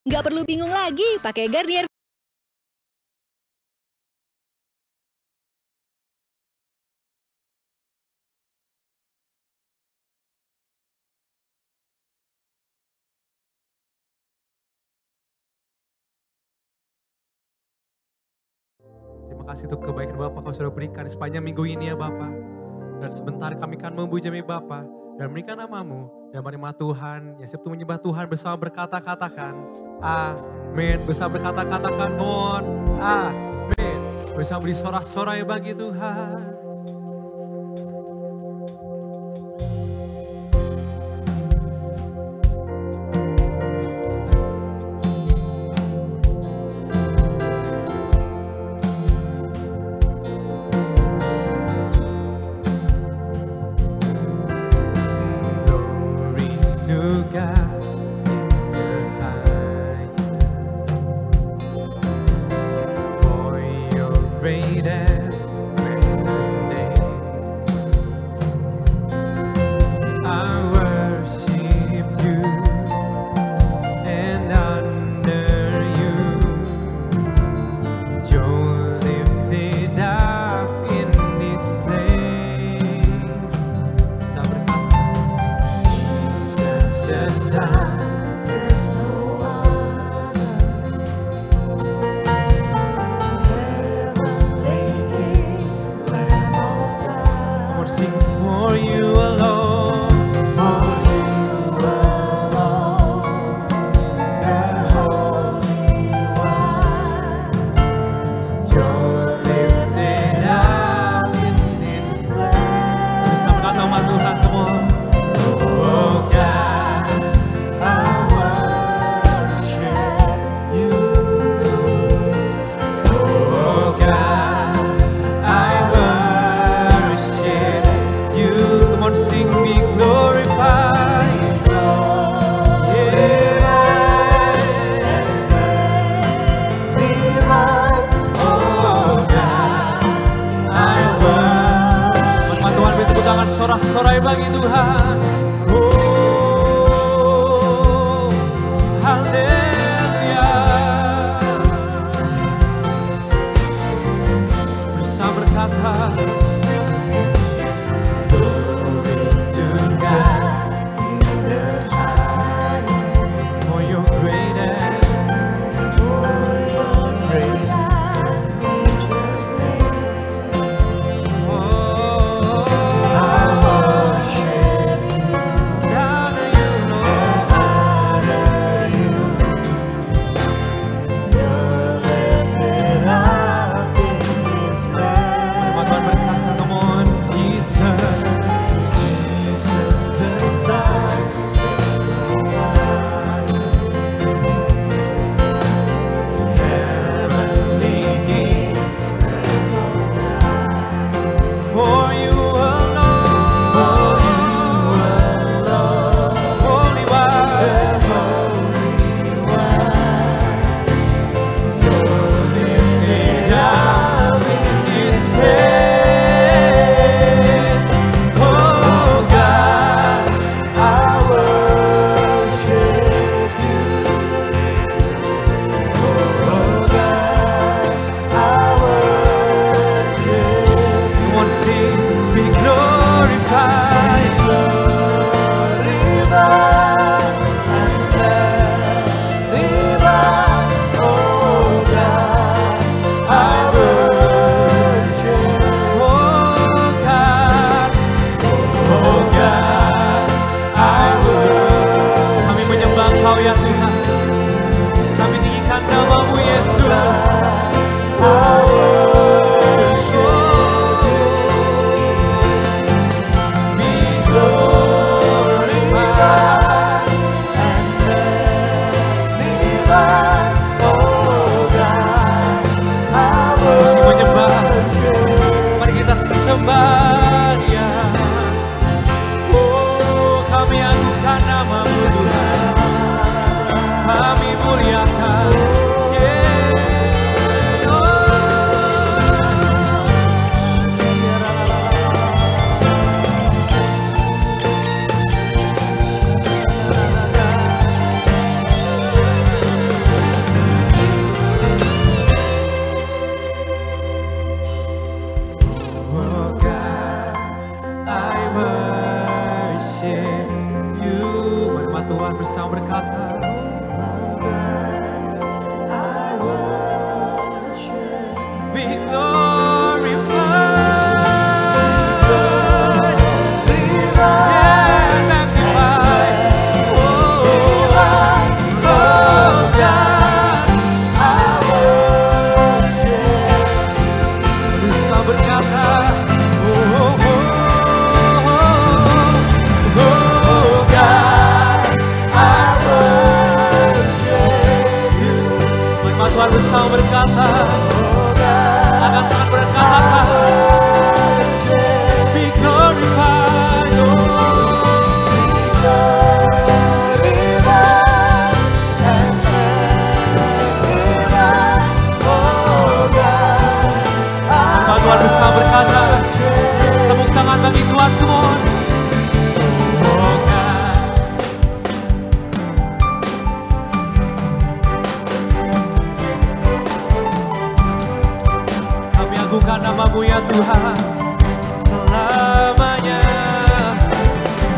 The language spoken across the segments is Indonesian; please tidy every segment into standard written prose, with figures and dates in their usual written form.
Nggak perlu bingung lagi, pakai Garnier. Terima kasih untuk kebaikan Bapak kau sudah berikan sepanjang minggu ini ya Bapak. Dan sebentar kami akan memuji Bapak dan berikan namamu. Dan menerima Tuhan yang siap menyembah Tuhan bersama berkata-katakan amin. Bersama berkata-katakan mohon amin. Bersama beri sorak-sorai bagi Tuhan. Sorak-sorai bagi Tuhan. Oh, haleluya. Bisa berkata, glory to God in the highest, for your great and majesty. bersama berkata, be glorified, yeah, magnified, oh God, bersama berkata, oh God, Tuhan bersama berkata, akan Tuhan berkata, be glorified, Tuhan bersama berkata, tepuk tangan bagi Tuhan, come on. Oh God, kami agungkan nama-Mu ya Tuhan selamanya.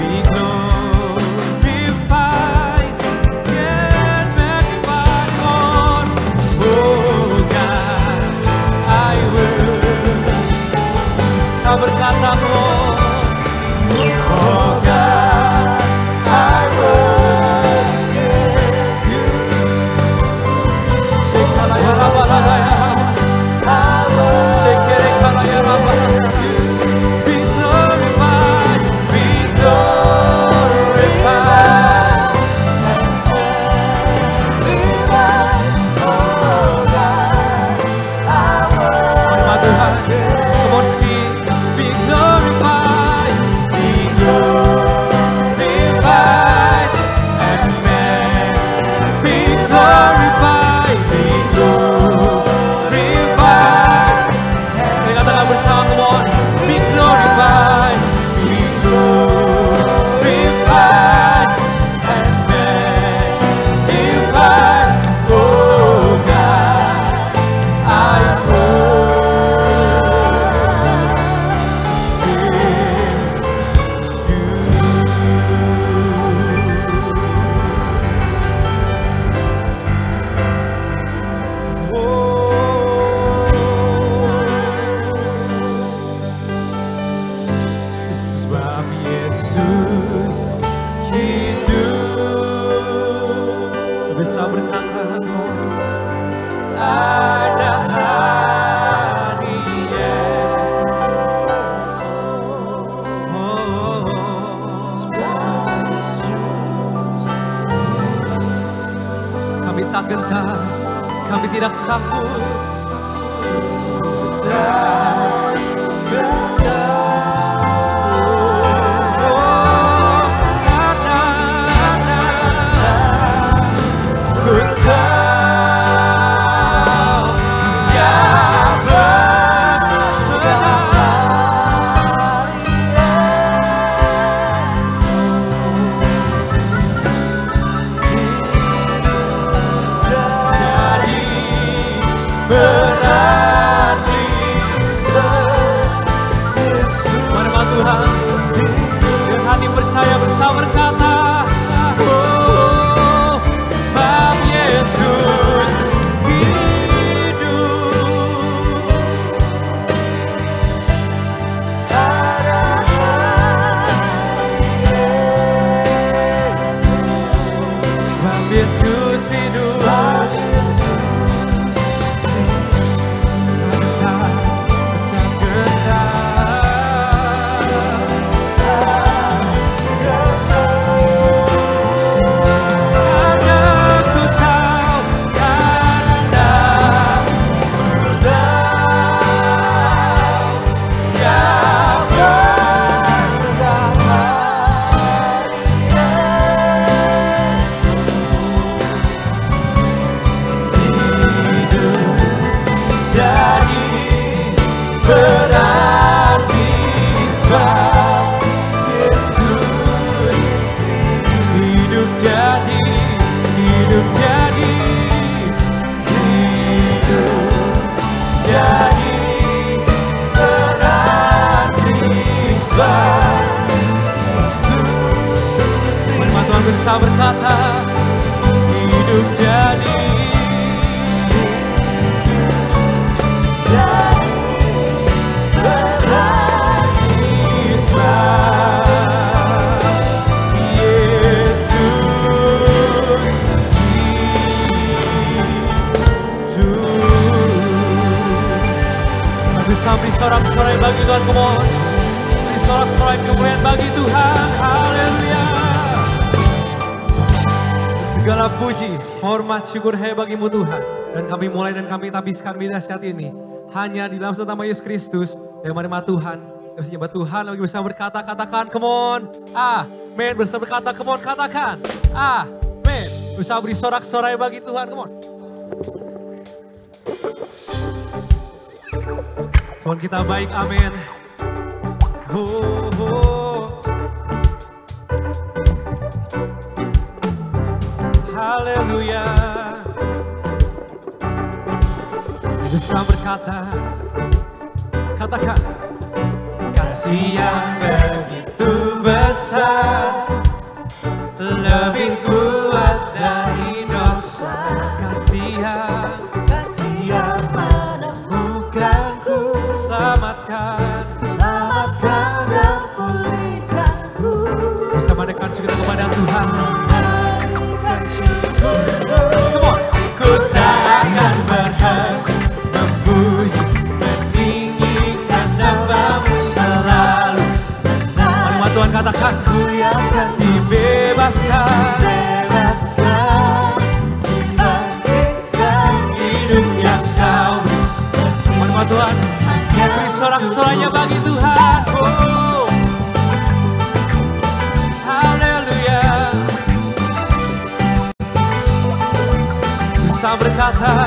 Be glorified and magnified, Lord. Oh God, I will bisa berkata, Lord. Oh God, I worship you. Sekalaya rabalaya, sekere kalaya rabalaya. Be glorified, be glorified. Firman Tuhan, come on sing. Be glorified, be glorified, and be glorified, be glorified. Sekali katakan bersama, come on. Be glorified, be glorified, and magnified. Oh God, I sebab Yesus hidup, bisa berkata, ada hari Yesus. Kami tak gentar, kami tidak takut. Berarti firman Tuhan dengan hati percaya bersama berkata, oh sebab Yesus hidup, sebab Yesus hidup. berkata, hidup jadi beri sorak-sorai bagi Tuhan, come on. Beri sorak-sorai kemuliaan bagi Tuhan, haleluya. Segala puji, hormat, syukur hanya bagimu Tuhan. Dan kami mulai dan kami habiskan nasihat ini hanya di dalam nama Yesus Kristus. Yang menerima Tuhan, yang bisa nyembah Tuhan, lagi bisa berkata, katakan, come on. Amen, bisa berkata, come on, katakan. Amen, bisa beri sorak-sorai bagi Tuhan, come on. Tuhan kita baik, amin. Haleluya. Bisa berkata, katakan. Kasih yang begitu besar, lebih kuat dari dosa. Kasih yang menemukanku, selamatkan dan pulihkanku. Bisa menaikkan syukur kepada Tuhan. Come on. Ku tak akan berhenti memuji, meninggikan nama-Mu selalu. Mari Tuhan katakan, ku yang akan dibebaskan, dibangkitkan hidup yang Kau beri. Mari Tuhan, beri sorak-soranya bagi Tuhan. Haleluya. Bisa berkata,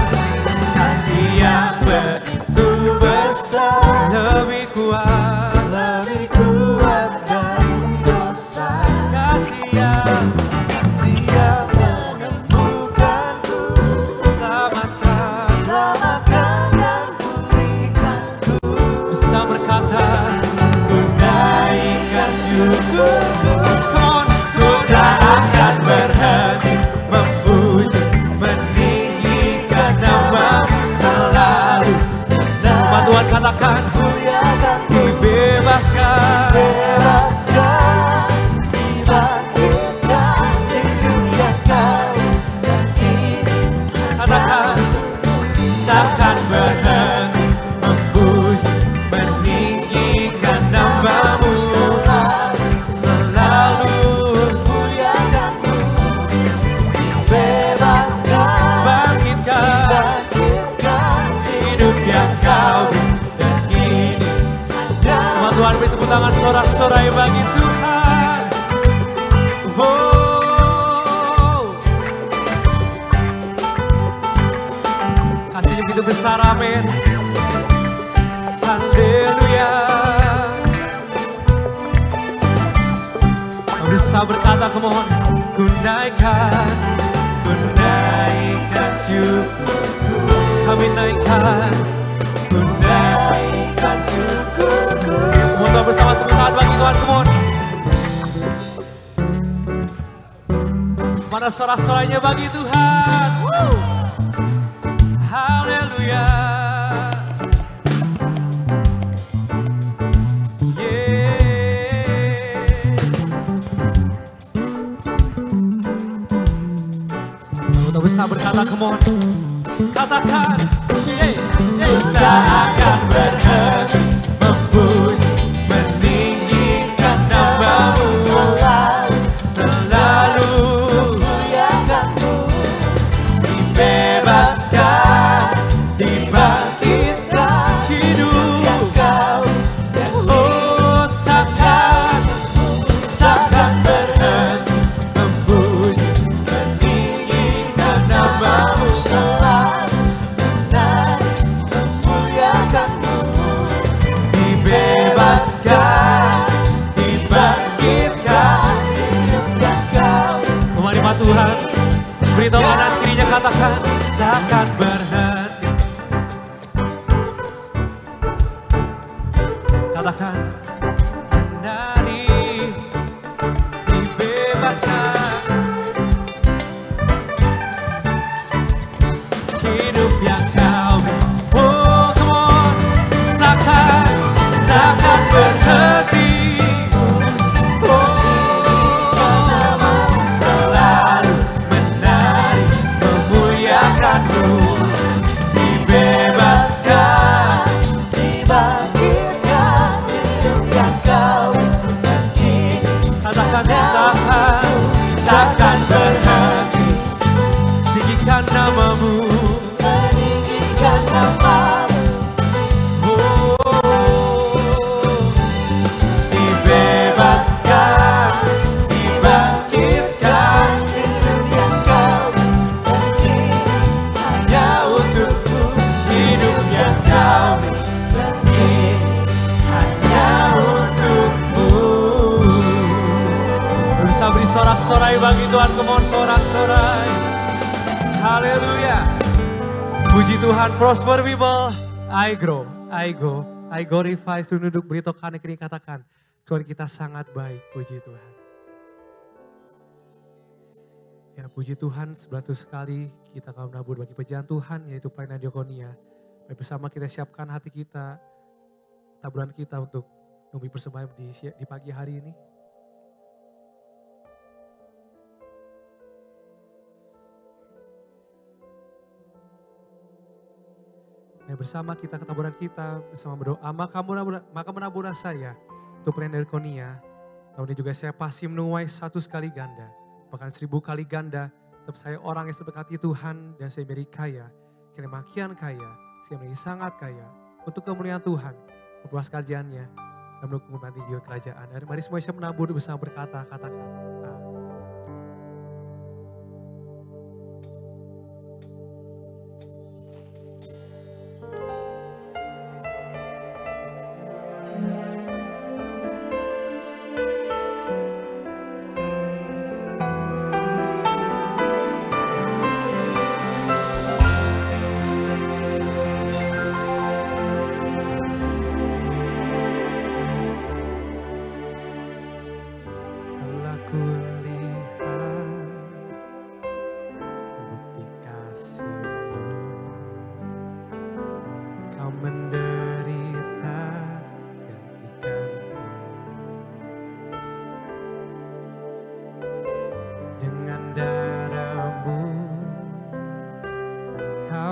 kasih yang begitu besar, lebih kuat dari dosa. Kasih yang menemukanku, selamatkan dan pulihkanku. Bisa berkata, ku naikkan syukurku. Come on, ku tak akan berhenti memuji, meninggikan nama-Mu selalu. Nama Tuhan katakan, ku akan dibebaskan, dibangkitkan hidup yang Kau beri. Katakan, takkan berhenti memuji, meninggikan nama-Mu selalu. Muliakan-Mu, bebaskan, bangkitkan hidup yang Kau beri. Dan kini sama Tuhan, beri tepuk tangan sorak-sorai bagi Tuhan. Kasih-Nya begitu besar, amin. Haleluya. Bisa berkata, come on. Ku naikkan syukurku. Kami naikkan syukurku. Mohon bersama tepuk tangan bagi Tuhan, come on. Mana sorak-sorainya bagi Tuhan. Haleluya. Untuk bisa berkata, come on. Katakan, tak akan berhenti memuji, meninggikan nama-Mu selalu. Muliakan-Mu, dibebaskan, dibangkitkan hidup yang Kau. Takkan berhenti memuji, meninggikan nama-Mu selalu. Memuliakan-Mu, dibebaskan, dibangkitkan hidup yang Kau. Kemari Tuhan, beritahu kanan kirinya, katakan, takkan berhenti. Katakan, menari, dibebaskan, bagi Tuhan, come on sorak-sorai. Haleluya. Puji Tuhan, prosper people. I grow, I go, I glorify. Suruh duduk beritokan yang kini katakan, Tuhan kita sangat baik, puji Tuhan. Ya puji Tuhan, 100 kali kita akan menabur bagi pekerjaan Tuhan, yaitu pelayanan diakonia. Bersama kita siapkan hati kita, taburan kita untuk memberi persembahan di pagi hari ini. Dan bersama kita ketaburan kita, bersama berdoa, maka menaburlah saya untuk pelayanan diakonia. Tahun ini juga saya pasti menuai 100 kali ganda, bahkan 1000 kali ganda. Tetap saya orang yang seberkati Tuhan dan saya menjadi kaya, kira makian kaya, saya menjadi sangat kaya untuk kemuliaan Tuhan, memperluas kerjaannya, dan mendukung nanti juga kerajaan. Dan mari semua saya menabur bersama berkata, katakan.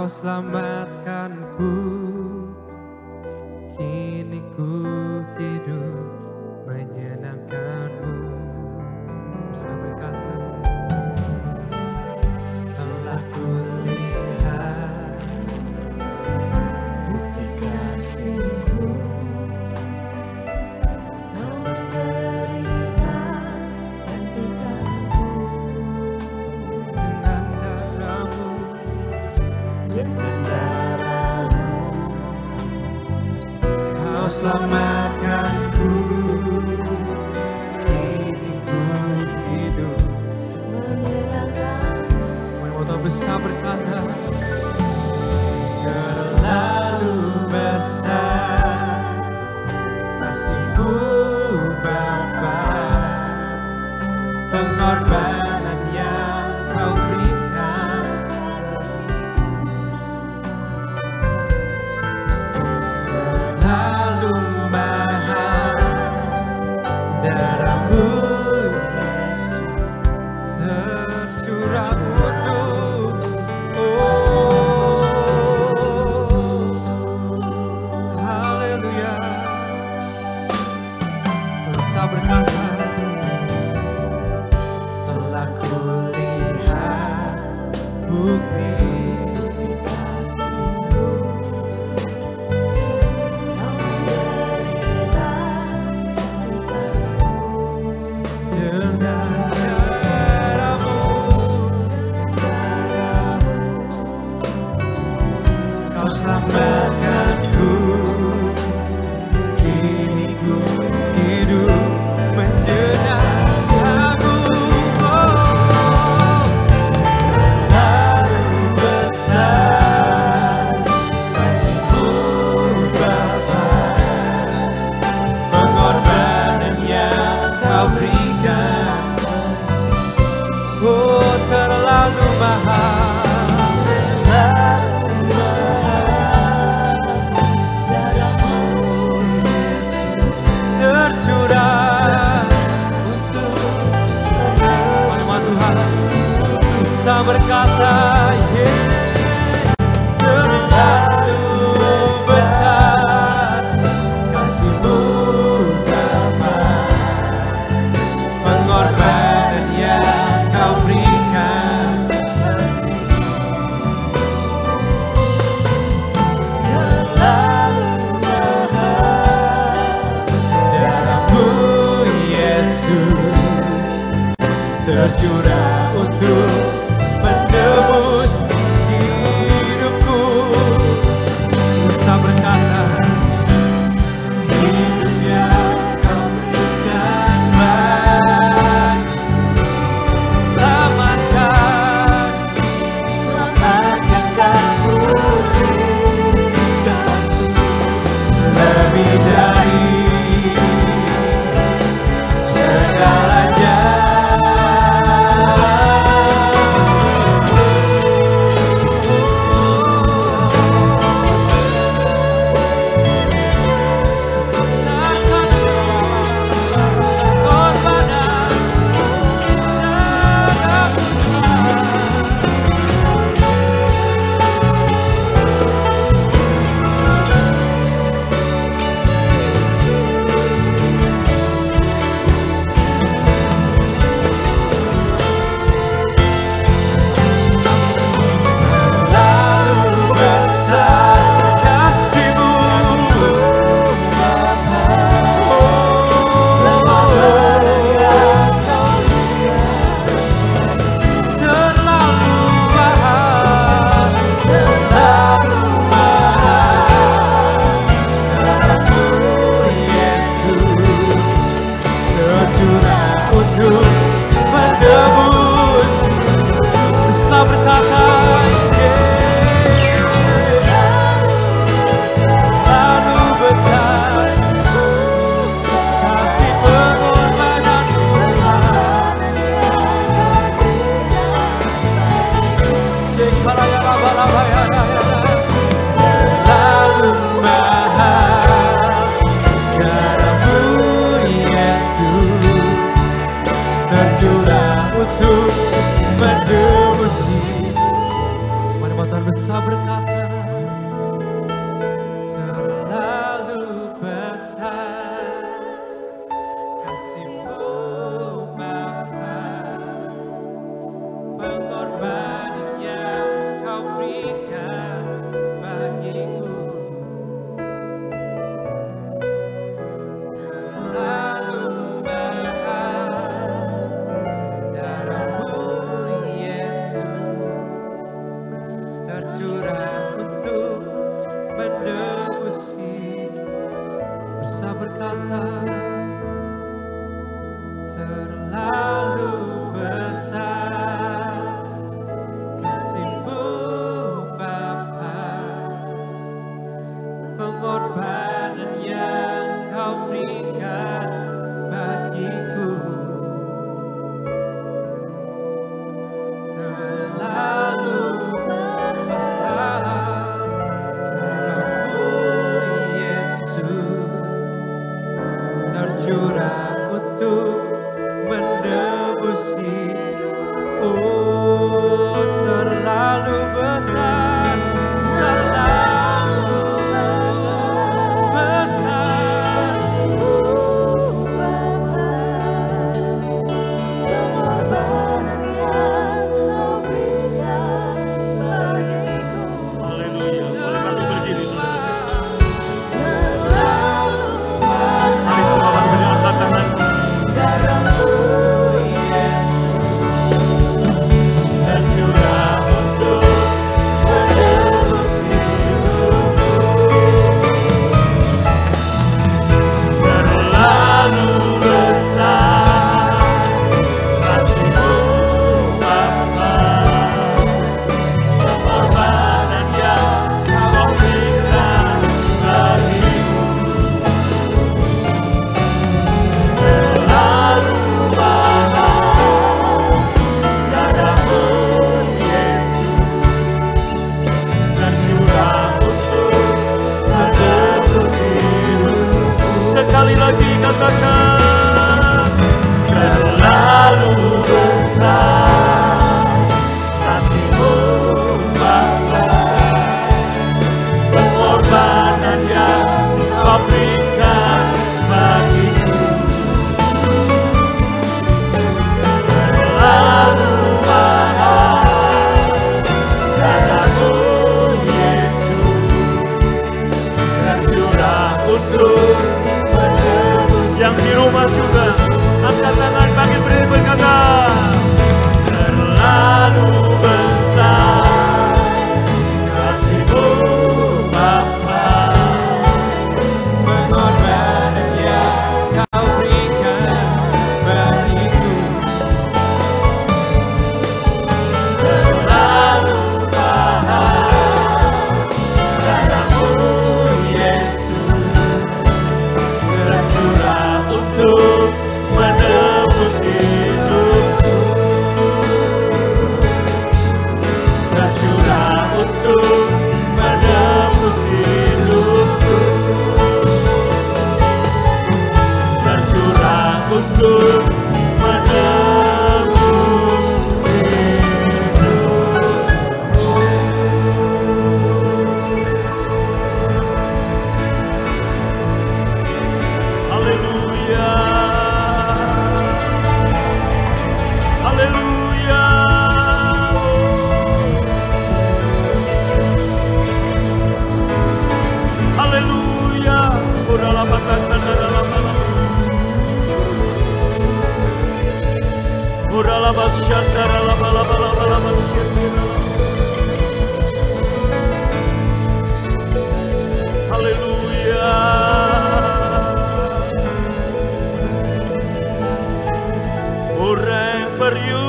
Selamatkanku, kini ku hidup menyenangkanmu. Bersama berkata, telah kulihat bukti kasih-Mu, Kau menderita gantikanku dengan darah-Mu. Dengan darah-Mu Kau selamatkanku, kini ku hidup menyenangkanmu. Mau besar berkata, terlalu besar kasih-Mu Bapa, pengorbanan yang Kau berikan. Terlalu mahal darah-Mu Yesus tercurah untuk haleluya. Bisa berkata, telah kulihat bukti selamatkanku, kini ku hidup menyenangkanmu. Terlalu besar kasih-Mu Bapa, pengorbanan yang Kau berikan. Oh, terlalu mahal. Bisa berkata, terlalu besar kasih-Mu Bapa, pengorbanan yang Kau berikan. Terlalu mahal darah-Mu Yesus tercurah untuk menebus hidupku. Bisa berkata, hidup yang Kau berikan bagi terlalu besar kasih-Mu Bapa, pengorbanan yang Kau berikan bagiku terlalu besar. Darah-Mu Yesus tercurah untuk menebus hidup. Oh, terlalu besar, terlalu besar. Haleluya. Boleh bantu berdiri, saudara. Mari semua bantu berdiri, angkat tangan. Tercurah untuk menebus hidupku. Terlalu besar kasih-Mu Bapa, pengorbanan yang Kau berikan bagiku terlalu mahal. Darah-Mu Yesus tercurah untuk menebus hidupku. Sekali lagi katakan, terlalu besar kasih-Mu Bapa, pengorbanan yang Kau berikan bagiku terlalu mahal. Darah-Mu Yesus tercurah untuk menebus. Yang di rumah juga angkat tangan, bangkit berdiri, berkata, terlalu besar kasih-Mu Bapa, Pengorbanan yang Kau berikan bagiku terlalu mahal. Darah-Mu Yesus tercurah untuk menebus hidupku. Tercurah untuk menebus hidupku. Tercurah untuk menebus hidupku. Haleluya. Haleluya. Haleluya. Ura lama syandara lama haleluya. Forever you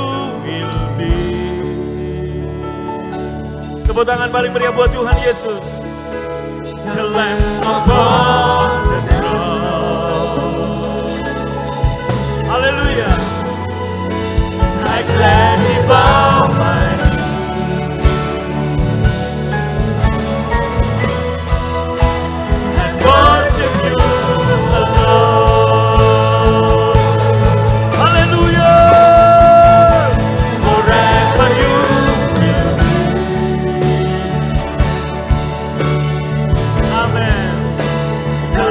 will be. Tepuk tangan paling meriah buat Tuhan Yesus. The Lamb upon the throne. Haleluya. I gladly bow my knee and worship you alone. Hallelujah. Forever you will be. Amen. The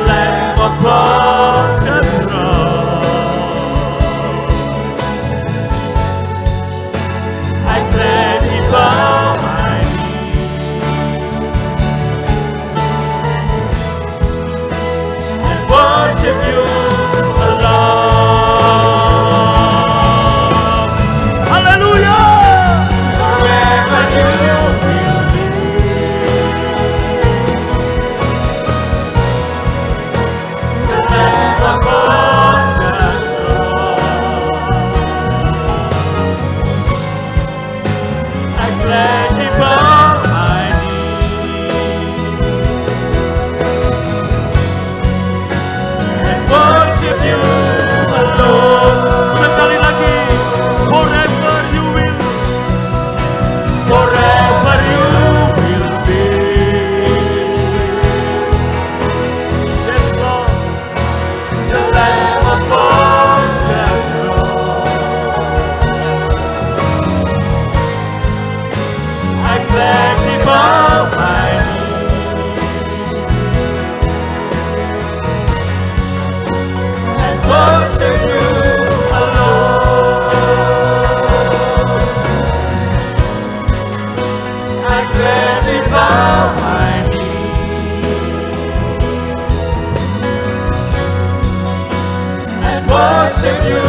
worship you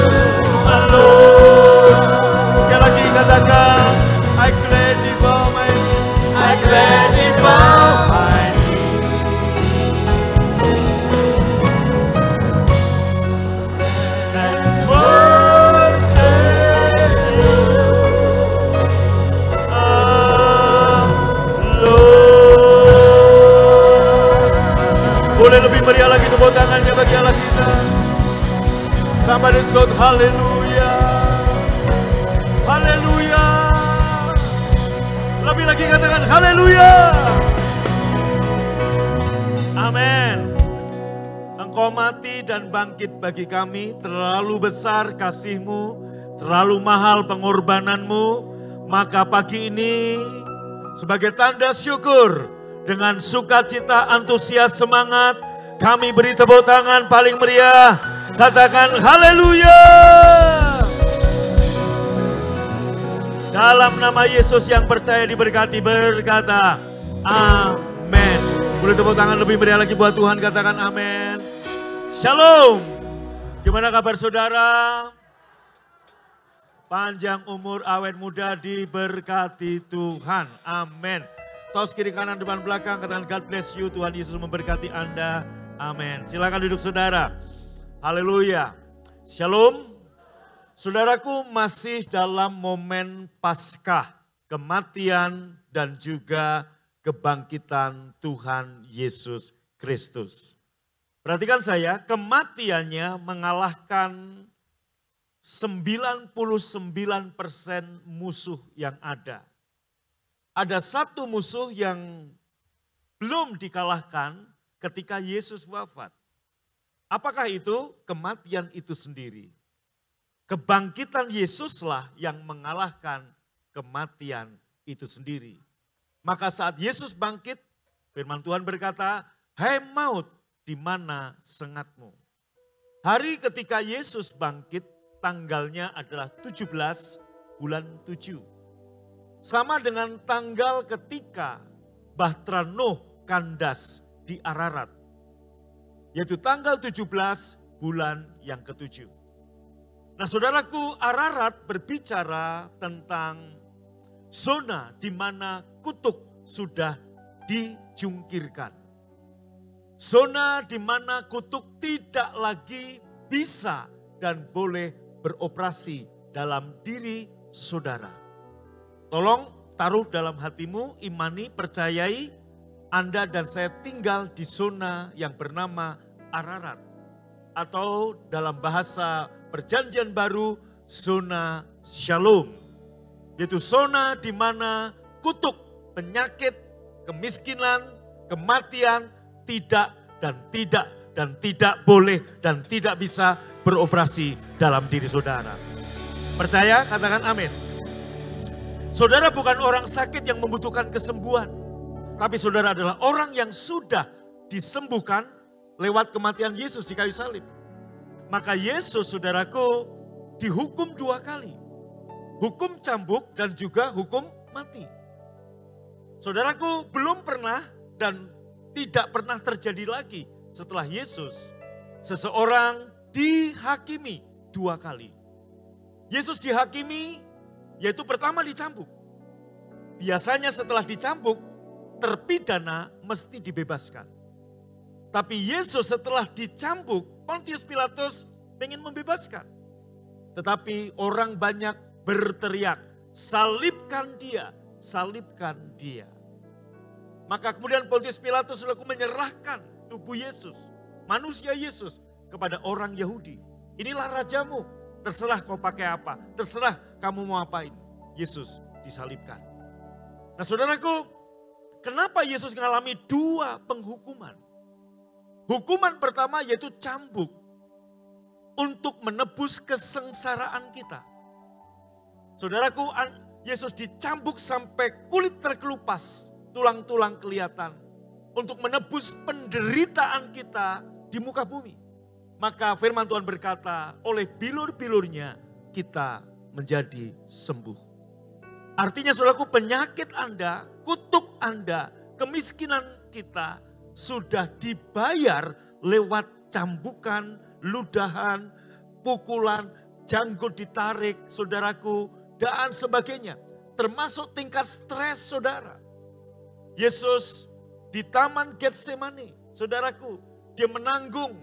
alone. Sekali lagi katakan, I gladly bow my knee, I gladly bow my knee. And worship you alone. Boleh lebih meriah lagi tepuk tangannya bagi Allah kita. Somebody shout haleluya. Haleluya. Lebih lagi katakan haleluya. Amin. Engkau mati dan bangkit bagi kami, terlalu besar kasih-Mu, terlalu mahal pengorbananmu. Maka pagi ini sebagai tanda syukur, dengan sukacita, antusias, semangat, kami beri tepuk tangan paling meriah. Katakan haleluya. Dalam nama Yesus yang percaya diberkati berkata amin. Boleh tepuk tangan lebih meriah lagi buat Tuhan, katakan amin. Shalom. Gimana kabar saudara? Panjang umur, awet muda, diberkati Tuhan. Amin. Tos kiri kanan depan belakang, katakan God bless you, Tuhan Yesus memberkati Anda. Amin. Silakan duduk saudara. Haleluya. Shalom. Saudaraku, masih dalam momen Paskah, kematian dan juga kebangkitan Tuhan Yesus Kristus. Perhatikan saya, kematiannya mengalahkan 99% musuh yang ada. Ada satu musuh yang belum dikalahkan ketika Yesus wafat. Apakah itu? Kematian itu sendiri. Kebangkitan Yesuslah yang mengalahkan kematian itu sendiri. Maka saat Yesus bangkit, firman Tuhan berkata, "Hai maut, di mana sengatmu?" Hari ketika Yesus bangkit, tanggalnya adalah 17 bulan 7. Sama dengan tanggal ketika Bahtera Nuh kandas di Ararat. Yaitu tanggal 17 bulan yang ke-7. Nah saudaraku, Ararat berbicara tentang zona di mana kutuk sudah dijungkirkan. Zona di mana kutuk tidak lagi bisa dan boleh beroperasi dalam diri saudara. Tolong taruh dalam hatimu, imani, percayai, Anda dan saya tinggal di zona yang bernama Ararat. Atau dalam bahasa Perjanjian Baru, zona Shalom. Yaitu zona di mana kutuk, penyakit, kemiskinan, kematian tidak boleh dan tidak bisa beroperasi dalam diri saudara. Percaya? Katakan amin. Saudara bukan orang sakit yang membutuhkan kesembuhan. Tapi saudara adalah orang yang sudah disembuhkan lewat kematian Yesus di kayu salib. Maka Yesus, saudaraku, dihukum 2 kali. Hukum cambuk dan juga hukum mati. Saudaraku, belum pernah dan tidak pernah terjadi lagi setelah Yesus. Seseorang dihakimi 2 kali. Yesus dihakimi, yaitu pertama dicambuk. Biasanya setelah dicambuk, terpidana mesti dibebaskan. Tapi Yesus setelah dicambuk, Pontius Pilatus ingin membebaskan. Tetapi orang banyak berteriak, salibkan dia, salibkan dia. Maka kemudian Pontius Pilatus lalu menyerahkan tubuh Yesus, manusia Yesus, kepada orang Yahudi. Inilah rajamu, terserah kau pakai apa, terserah kamu mau apain. Yesus disalibkan. Nah saudaraku, kenapa Yesus mengalami 2 penghukuman? Hukuman pertama yaitu cambuk untuk menebus kesengsaraan kita. Saudaraku, Yesus dicambuk sampai kulit terkelupas, tulang-tulang kelihatan. Untuk menebus penderitaan kita di muka bumi. Maka firman Tuhan berkata, oleh bilur-bilurnya kita menjadi sembuh. Artinya saudaraku, penyakit Anda, kutuk Anda, kemiskinan kita sudah dibayar lewat cambukan, ludahan, pukulan, janggut ditarik, saudaraku, dan sebagainya. Termasuk tingkat stres saudara. Yesus di Taman Getsemani, saudaraku, dia menanggung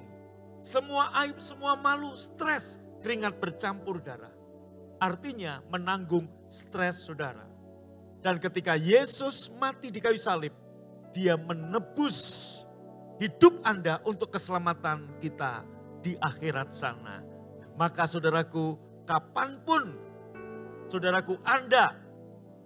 semua aib, semua malu, stres, keringat bercampur darah. Artinya menanggung stres saudara. Dan ketika Yesus mati di kayu salib, dia menebus hidup Anda untuk keselamatan kita di akhirat sana. Maka saudaraku, kapanpun saudaraku Anda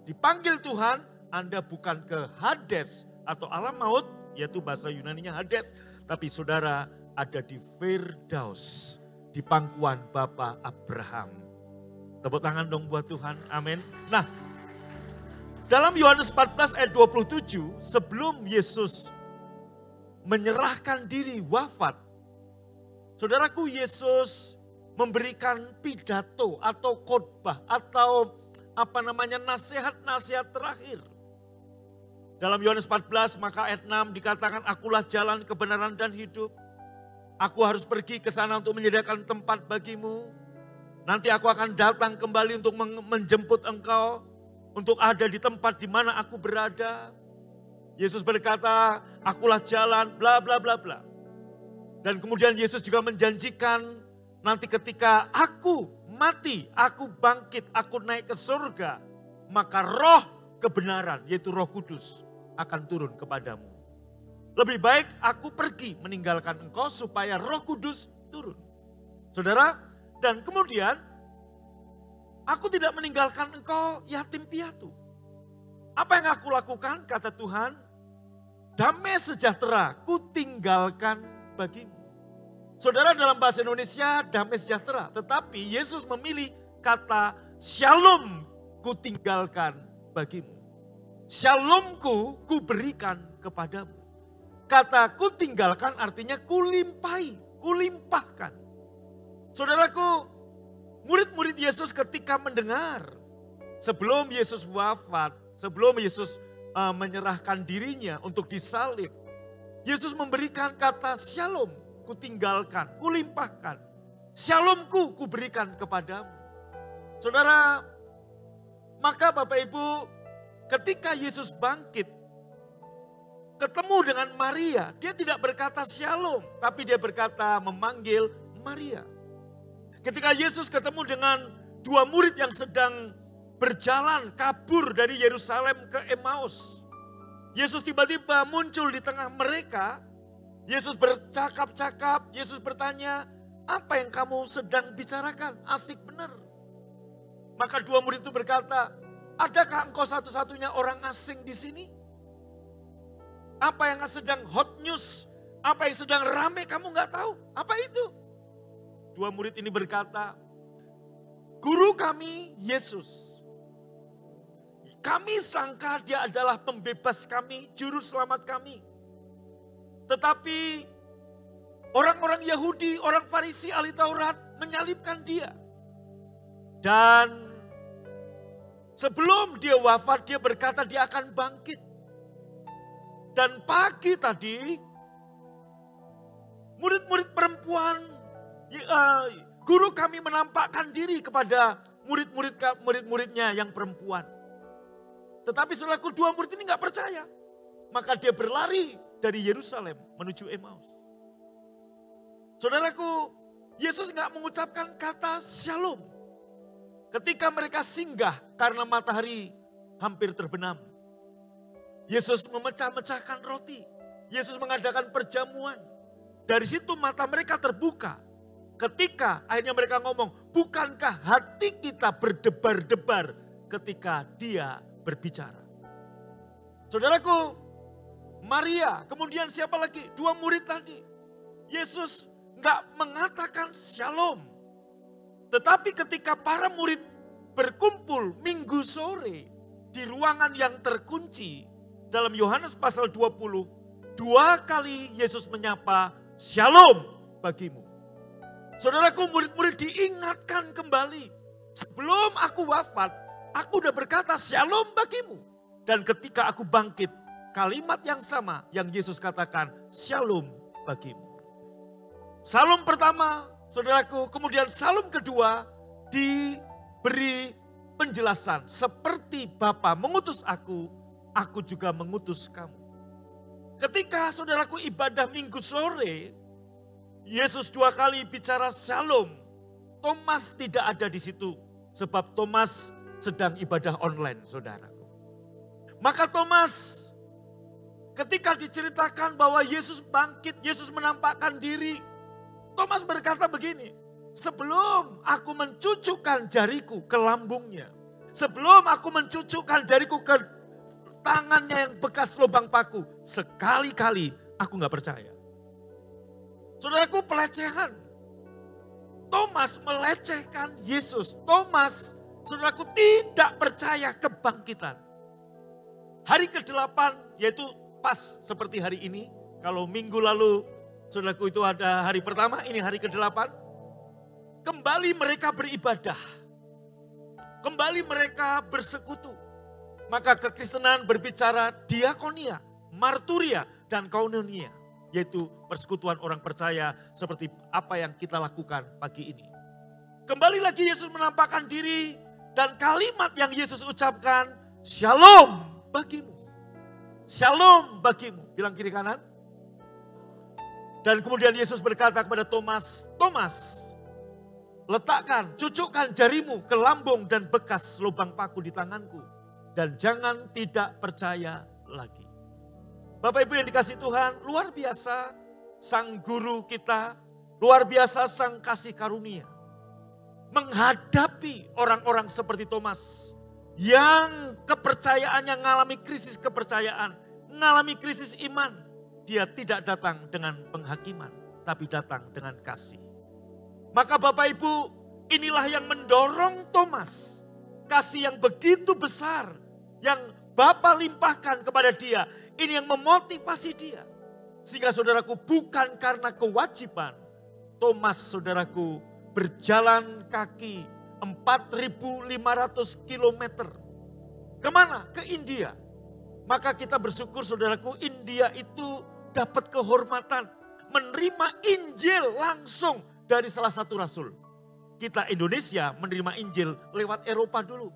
dipanggil Tuhan, Anda bukan ke Hades atau alam maut, yaitu bahasa Yunaninya Hades. Tapi saudara ada di Firdaus, di pangkuan Bapa Abraham. Tepuk tangan dong buat Tuhan, amin. Nah, dalam Yohanes 14 ayat 27, sebelum Yesus menyerahkan diri wafat, saudaraku, Yesus memberikan pidato atau khotbah atau nasihat-nasihat terakhir. Dalam Yohanes 14 maka ayat 6 dikatakan, akulah jalan, kebenaran dan hidup. Aku harus pergi ke sana untuk menyediakan tempat bagimu. Nanti aku akan datang kembali untuk menjemput engkau, untuk ada di tempat di mana aku berada. Yesus berkata, akulah jalan, bla bla bla bla. Dan kemudian Yesus juga menjanjikan, nanti ketika aku mati, aku bangkit, aku naik ke surga, maka roh kebenaran, yaitu Roh Kudus, akan turun kepadamu. Lebih baik aku pergi meninggalkan engkau supaya Roh Kudus turun. Saudara, dan kemudian aku tidak meninggalkan engkau yatim piatu. Apa yang aku lakukan, kata Tuhan, damai sejahtera ku tinggalkan bagimu. Saudara, dalam bahasa Indonesia damai sejahtera, tetapi Yesus memilih kata shalom ku tinggalkan bagimu. Shalomku ku berikan kepadamu. Kata ku tinggalkan artinya kulimpahi, kulimpahkan. Saudaraku, murid-murid Yesus ketika mendengar sebelum Yesus wafat, sebelum Yesus menyerahkan dirinya untuk disalib, Yesus memberikan kata shalom, ku tinggalkan, ku limpahkan. Shalomku ku berikan kepadamu. Saudara, maka Bapak Ibu, ketika Yesus bangkit, ketemu dengan Maria, dia tidak berkata shalom, tapi dia berkata memanggil Maria. Ketika Yesus ketemu dengan dua murid yang sedang berjalan kabur dari Yerusalem ke Emmaus, Yesus tiba-tiba muncul di tengah mereka. Yesus bercakap-cakap, Yesus bertanya, apa yang kamu sedang bicarakan? Asik benar. Maka dua murid itu berkata, adakah engkau satu-satunya orang asing di sini? Apa yang sedang hot news, apa yang sedang rame kamu nggak tahu? Apa itu? Dua murid ini berkata, guru kami Yesus. Kami sangka dia adalah pembebas kami, juru selamat kami. Tetapi orang-orang Yahudi, orang Farisi, ahli Taurat menyalibkan dia. Dan sebelum dia wafat, dia berkata dia akan bangkit. Dan pagi tadi, murid-murid perempuan, guru kami menampakkan diri kepada murid-muridnya yang perempuan. Tetapi saudaraku, dua murid ini gak percaya. Maka dia berlari dari Yerusalem menuju Emmaus. Saudaraku, Yesus gak mengucapkan kata shalom. Ketika mereka singgah karena matahari hampir terbenam. Yesus memecah-mecahkan roti. Yesus mengadakan perjamuan. Dari situ mata mereka terbuka. Ketika akhirnya mereka ngomong, bukankah hati kita berdebar-debar ketika dia berbicara. Saudaraku, Maria, kemudian siapa lagi? Dua murid tadi. Yesus gak mengatakan shalom. Tetapi ketika para murid berkumpul minggu sore di ruangan yang terkunci, dalam Yohanes pasal 20, dua kali Yesus menyapa shalom bagimu. Saudaraku, murid-murid diingatkan kembali. Sebelum aku wafat, aku udah berkata shalom bagimu. Dan ketika aku bangkit, kalimat yang sama yang Yesus katakan, shalom bagimu. Shalom pertama, Saudaraku, kemudian psalm kedua diberi penjelasan. Seperti Bapa mengutus aku juga mengutus kamu. Ketika saudaraku ibadah minggu sore, Yesus 2 kali bicara shalom. Thomas tidak ada di situ. Sebab Thomas sedang ibadah online, saudaraku. Maka Thomas ketika diceritakan bahwa Yesus bangkit, Yesus menampakkan diri. Thomas berkata begini, sebelum aku mencucukkan jariku ke lambungnya, sebelum aku mencucukkan jariku ke tangannya yang bekas lubang paku, sekali-kali aku gak percaya. Saudaraku, pelecehan. Thomas melecehkan Yesus. Thomas, saudaraku, tidak percaya kebangkitan. Hari ke-8 yaitu pas seperti hari ini. Kalau minggu lalu saudaraku itu ada hari pertama, ini hari ke-8. Kembali mereka beribadah. Kembali mereka bersekutu. Maka kekristenan berbicara diakonia, marturia, dan koinonia. Yaitu persekutuan orang percaya seperti apa yang kita lakukan pagi ini. Kembali lagi Yesus menampakkan diri dan kalimat yang Yesus ucapkan, shalom bagimu. Shalom bagimu. Bilang kiri kanan. Dan kemudian Yesus berkata kepada Thomas, Thomas, letakkan, cucukkan jarimu ke lambung dan bekas lubang paku di tanganku. Dan jangan tidak percaya lagi. Bapak Ibu yang dikasih Tuhan, luar biasa sang guru kita, luar biasa sang kasih karunia. Menghadapi orang-orang seperti Thomas yang kepercayaannya mengalami krisis kepercayaan, mengalami krisis iman. Dia tidak datang dengan penghakiman, tapi datang dengan kasih. Maka Bapak Ibu, inilah yang mendorong Thomas. Kasih yang begitu besar, yang Bapa limpahkan kepada dia. Ini yang memotivasi dia. Sehingga saudaraku, bukan karena kewajiban. Thomas saudaraku berjalan kaki 4.500 kilometer. Kemana? Ke India. Maka kita bersyukur saudaraku, India itu dapat kehormatan. Menerima Injil langsung dari salah satu rasul. Kita Indonesia menerima Injil lewat Eropa dulu.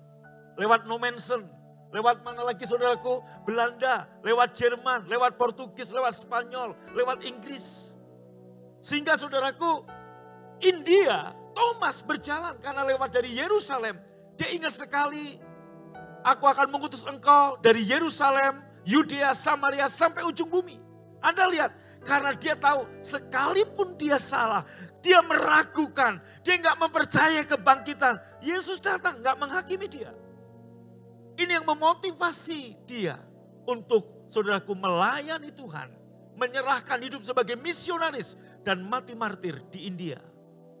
Lewat Nommensen. Lewat mana lagi saudaraku? Belanda, lewat Jerman, lewat Portugis, lewat Spanyol, lewat Inggris. Sehingga saudaraku, India, Thomas berjalan karena lewat dari Yerusalem. Dia ingat sekali, aku akan mengutus engkau dari Yerusalem, Yudea, Samaria sampai ujung bumi. Anda lihat, karena dia tahu sekalipun dia salah, dia meragukan, dia nggak mempercayai kebangkitan. Yesus datang nggak menghakimi dia. Ini yang memotivasi dia untuk saudaraku melayani Tuhan. Menyerahkan hidup sebagai misionaris dan mati martir di India.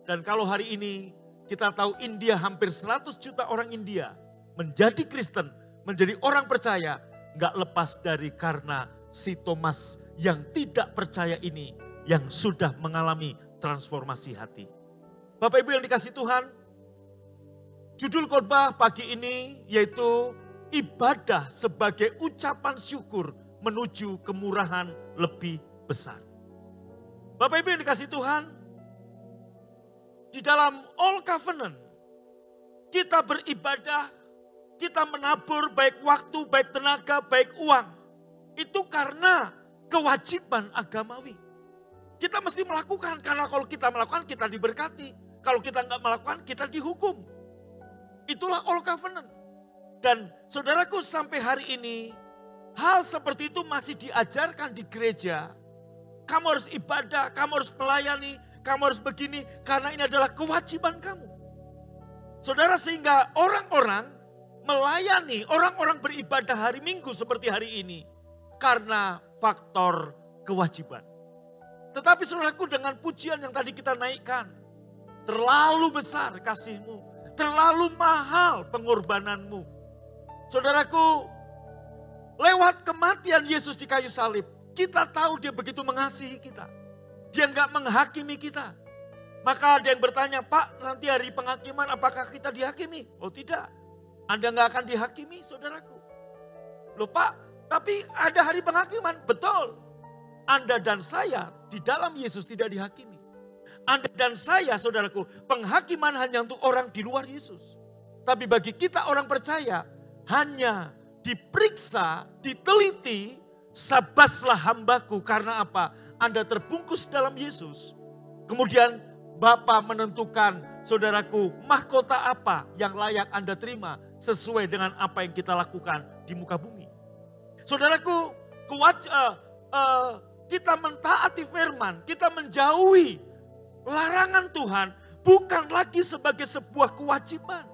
Dan kalau hari ini kita tahu India hampir 100 juta orang India menjadi Kristen, menjadi orang percaya. Gak lepas dari karena si Thomas yang tidak percaya ini yang sudah mengalami transformasi hati. Bapak Ibu yang dikasih Tuhan, judul khotbah pagi ini yaitu ibadah sebagai ucapan syukur menuju kemurahan lebih besar. Bapak Ibu yang dikasih Tuhan, di dalam Old Covenant kita beribadah, kita menabur baik waktu, baik tenaga, baik uang. Itu karena kewajiban agamawi. Kita mesti melakukan, karena kalau kita melakukan kita diberkati. Kalau kita nggak melakukan kita dihukum. Itulah Old Covenant. Dan saudaraku sampai hari ini hal seperti itu masih diajarkan di gereja. Kamu harus ibadah, kamu harus melayani, kamu harus begini karena ini adalah kewajiban kamu. Saudara, sehingga orang-orang melayani, orang-orang beribadah hari Minggu seperti hari ini karena faktor kewajiban. Tetapi saudaraku, dengan pujian yang tadi kita naikkan, terlalu besar kasih-Mu, terlalu mahal pengorbananmu. Saudaraku, lewat kematian Yesus di kayu salib, kita tahu dia begitu mengasihi kita. Dia enggak menghakimi kita. Maka ada yang bertanya, Pak, nanti hari penghakiman apakah kita dihakimi? Oh tidak, Anda enggak akan dihakimi, saudaraku. Loh Pak, tapi ada hari penghakiman. Betul, Anda dan saya di dalam Yesus tidak dihakimi. Anda dan saya, saudaraku, penghakiman hanya untuk orang di luar Yesus. Tapi bagi kita orang percaya, hanya diperiksa, diteliti, sabaslah hambaku. Karena apa? Anda terbungkus dalam Yesus. Kemudian Bapa menentukan, saudaraku, mahkota apa yang layak Anda terima sesuai dengan apa yang kita lakukan di muka bumi. Saudaraku, kita mentaati firman, kita menjauhi larangan Tuhan bukan lagi sebagai sebuah kewajiban.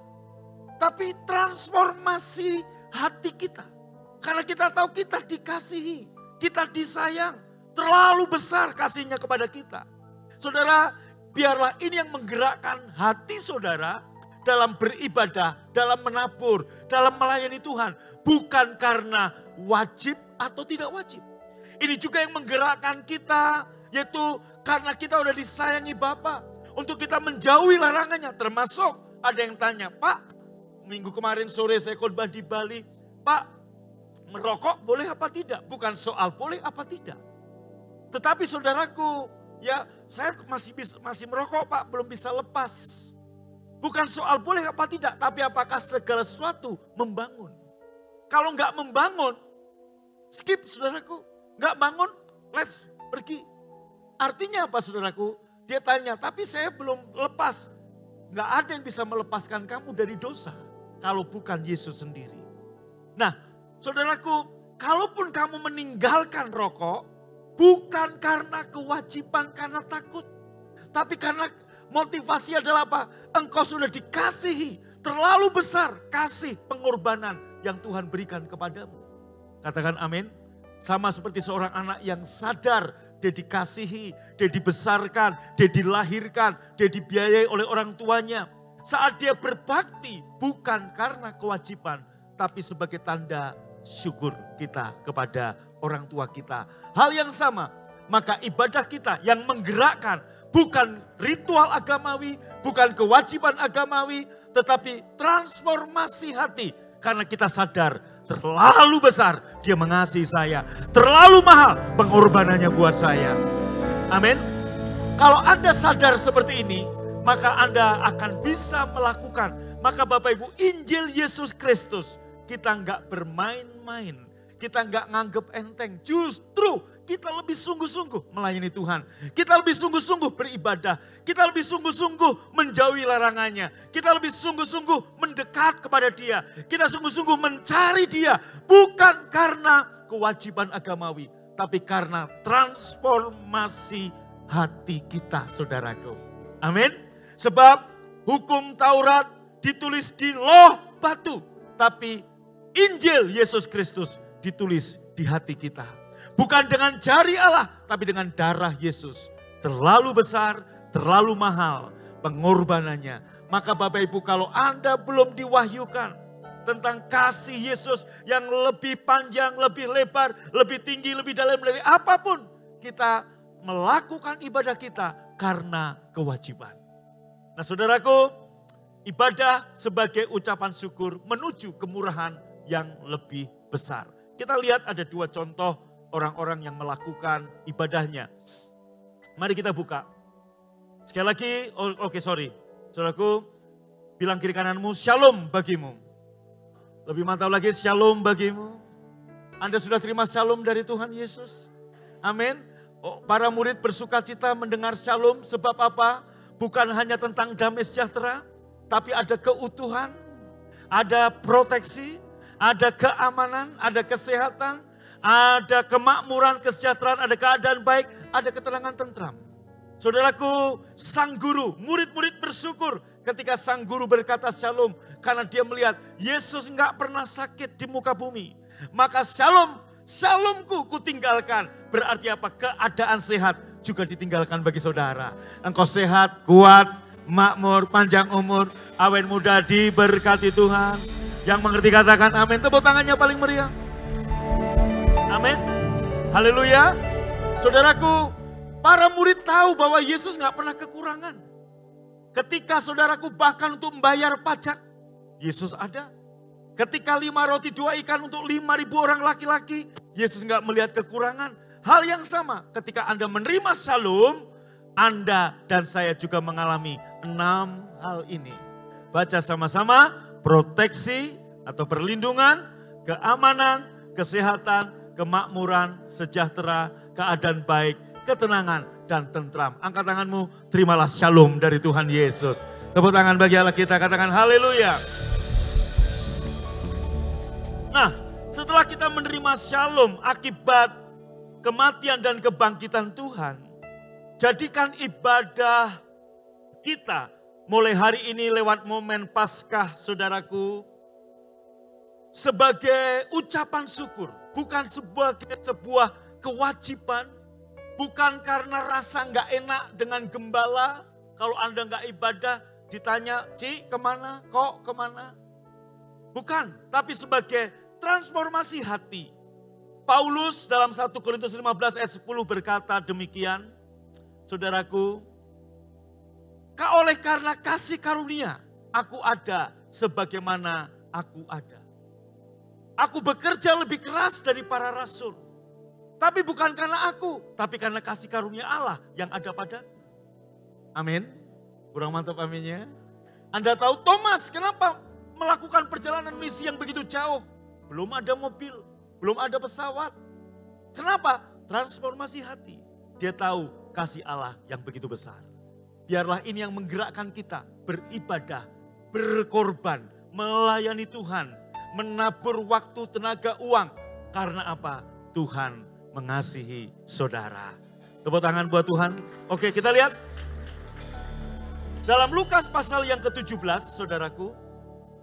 Tapi transformasi hati kita. Karena kita tahu kita dikasihi, kita disayang. Terlalu besar kasihnya kepada kita. Saudara, biarlah ini yang menggerakkan hati saudara dalam beribadah, dalam menabur, dalam melayani Tuhan. Bukan karena wajib atau tidak wajib. Ini juga yang menggerakkan kita, yaitu karena kita udah disayangi Bapa. Untuk kita menjauhi larangannya. Termasuk ada yang tanya, Pak, minggu kemarin sore saya khotbah di Bali, Pak, merokok boleh apa tidak? Bukan soal boleh apa tidak. Tetapi saudaraku, ya saya masih merokok Pak, belum bisa lepas. Bukan soal boleh apa tidak, tapi apakah segala sesuatu membangun. Kalau nggak membangun, skip saudaraku. Nggak bangun, let's pergi. Artinya apa saudaraku? Dia tanya, tapi saya belum lepas. Nggak ada yang bisa melepaskan kamu dari dosa. Kalau bukan Yesus sendiri. Nah saudaraku, kalaupun kamu meninggalkan rokok, bukan karena kewajiban, karena takut. Tapi karena motivasi adalah apa? Engkau sudah dikasihi. Terlalu besar kasih pengorbanan yang Tuhan berikan kepadamu. Katakan amin. Sama seperti seorang anak yang sadar dia dikasihi, dia dibesarkan, dia dilahirkan, dia dibiayai oleh orang tuanya. Saat dia berbakti bukan karena kewajiban, tapi sebagai tanda syukur kita kepada orang tua kita. Hal yang sama, maka ibadah kita yang menggerakkan bukan ritual agamawi, bukan kewajiban agamawi, tetapi transformasi hati. Karena kita sadar terlalu besar dia mengasihi saya, terlalu mahal pengorbanannya buat saya. Amin. Kalau Anda sadar seperti ini, maka Anda akan bisa melakukan. Maka Bapak Ibu, Injil Yesus Kristus kita nggak bermain-main. Kita nggak nganggep enteng. Justru kita lebih sungguh-sungguh melayani Tuhan. Kita lebih sungguh-sungguh beribadah. Kita lebih sungguh-sungguh menjauhi larangannya. Kita lebih sungguh-sungguh mendekat kepada Dia. Kita sungguh-sungguh mencari Dia. Bukan karena kewajiban agamawi. Tapi karena transformasi hati kita, saudaraku. Amin. Sebab hukum Taurat ditulis di loh batu. Tapi Injil Yesus Kristus ditulis di hati kita. Bukan dengan jari Allah, tapi dengan darah Yesus. Terlalu besar, terlalu mahal pengorbanannya. Maka Bapak Ibu, kalau Anda belum diwahyukan tentang kasih Yesus yang lebih panjang, lebih lebar, lebih tinggi, lebih dalam dari apapun, kita melakukan ibadah kita karena kewajiban. Nah saudaraku, ibadah sebagai ucapan syukur menuju kemurahan yang lebih besar. Kita lihat ada dua contoh orang-orang yang melakukan ibadahnya. Mari kita buka. Sekali lagi, saudaraku, bilang kiri kananmu, shalom bagimu. Lebih mantap lagi, shalom bagimu. Anda sudah terima shalom dari Tuhan Yesus? Amin. Para murid bersuka cita mendengar shalom, sebab apa? Bukan hanya tentang damai sejahtera, tapi ada keutuhan, ada proteksi, ada keamanan, ada kesehatan, ada kemakmuran, kesejahteraan, ada keadaan baik, ada ketenangan tentram. Saudaraku, sang guru, murid-murid bersyukur ketika sang guru berkata shalom. Karena dia melihat Yesus enggak pernah sakit di muka bumi. Maka shalomku kutinggalkan. Berarti apa? Keadaan sehat juga ditinggalkan bagi saudara. Engkau sehat, kuat, makmur, panjang umur, awet muda, diberkati Tuhan. Yang mengerti katakan amin. Tepuk tangannya paling meriah. Amin. Haleluya. Saudaraku, para murid tahu bahwa Yesus gak pernah kekurangan. Ketika saudaraku bahkan untuk membayar pajak, Yesus ada. Ketika 5 roti 2 ikan untuk 5.000 orang laki-laki, Yesus gak melihat kekurangan. Hal yang sama ketika Anda menerima shalom, Anda dan saya juga mengalami 6 hal ini. Baca sama-sama, proteksi atau perlindungan, keamanan, kesehatan, kemakmuran, sejahtera, keadaan baik, ketenangan, dan tentram. Angkat tanganmu, terimalah shalom dari Tuhan Yesus. Tepuk tangan bagi Allah kita, katakan haleluya. Nah, setelah kita menerima shalom akibat kematian dan kebangkitan Tuhan, jadikan ibadah kita mulai hari ini lewat momen Paskah, saudaraku, sebagai ucapan syukur, bukan sebagai sebuah kewajiban, bukan karena rasa nggak enak dengan gembala. Kalau Anda nggak ibadah, ditanya, Ci kemana, kok kemana? Bukan, tapi sebagai transformasi hati. Paulus dalam 1 Korintus 15 ayat 10 berkata demikian, saudaraku, oleh karena kasih karunia, aku ada sebagaimana aku ada. Aku bekerja lebih keras dari para rasul. Tapi bukan karena aku, tapi karena kasih karunia Allah yang ada padaku. Amin. Kurang mantap aminnya. Anda tahu Thomas kenapa melakukan perjalanan misi yang begitu jauh? Belum ada mobil, belum ada pesawat. Kenapa? Transformasi hati. Dia tahu kasih Allah yang begitu besar. Biarlah ini yang menggerakkan kita beribadah, berkorban, melayani Tuhan, menabur waktu, tenaga, uang. Karena apa? Tuhan mengasihi saudara. Tepuk tangan buat Tuhan. Oke, kita lihat. Dalam Lukas pasal yang ke-17, saudaraku.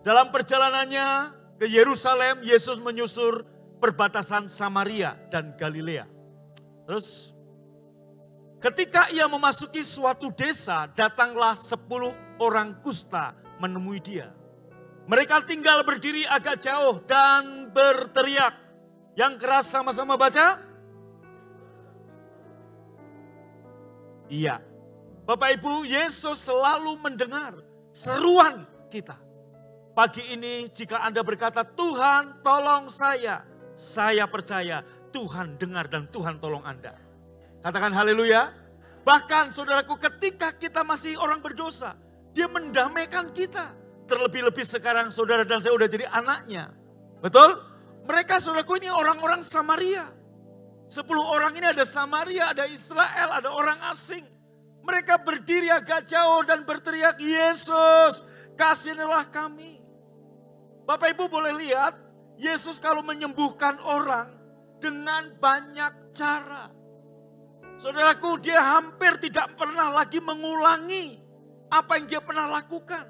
Dalam perjalanannya ke Yerusalem, Yesus menyusur perbatasan Samaria dan Galilea. Terus ketika ia memasuki suatu desa, datanglah 10 orang kusta menemui dia. Mereka tinggal berdiri agak jauh dan berteriak. Yang keras sama-sama baca. Iya. Bapak Ibu, Yesus selalu mendengar seruan kita. Pagi ini jika Anda berkata, Tuhan tolong saya percaya Tuhan dengar dan Tuhan tolong Anda. Katakan haleluya. Bahkan saudaraku, ketika kita masih orang berdosa, dia mendamaikan kita. Terlebih-lebih sekarang saudara dan saya udah jadi anaknya. Betul? Mereka saudaraku ini orang-orang Samaria. 10 orang ini ada Samaria, ada Israel, ada orang asing. Mereka berdiri agak jauh dan berteriak, Yesus kasihanilah kami. Bapak Ibu boleh lihat, Yesus kalau menyembuhkan orang dengan banyak cara. Saudaraku, dia hampir tidak pernah lagi mengulangi apa yang dia pernah lakukan.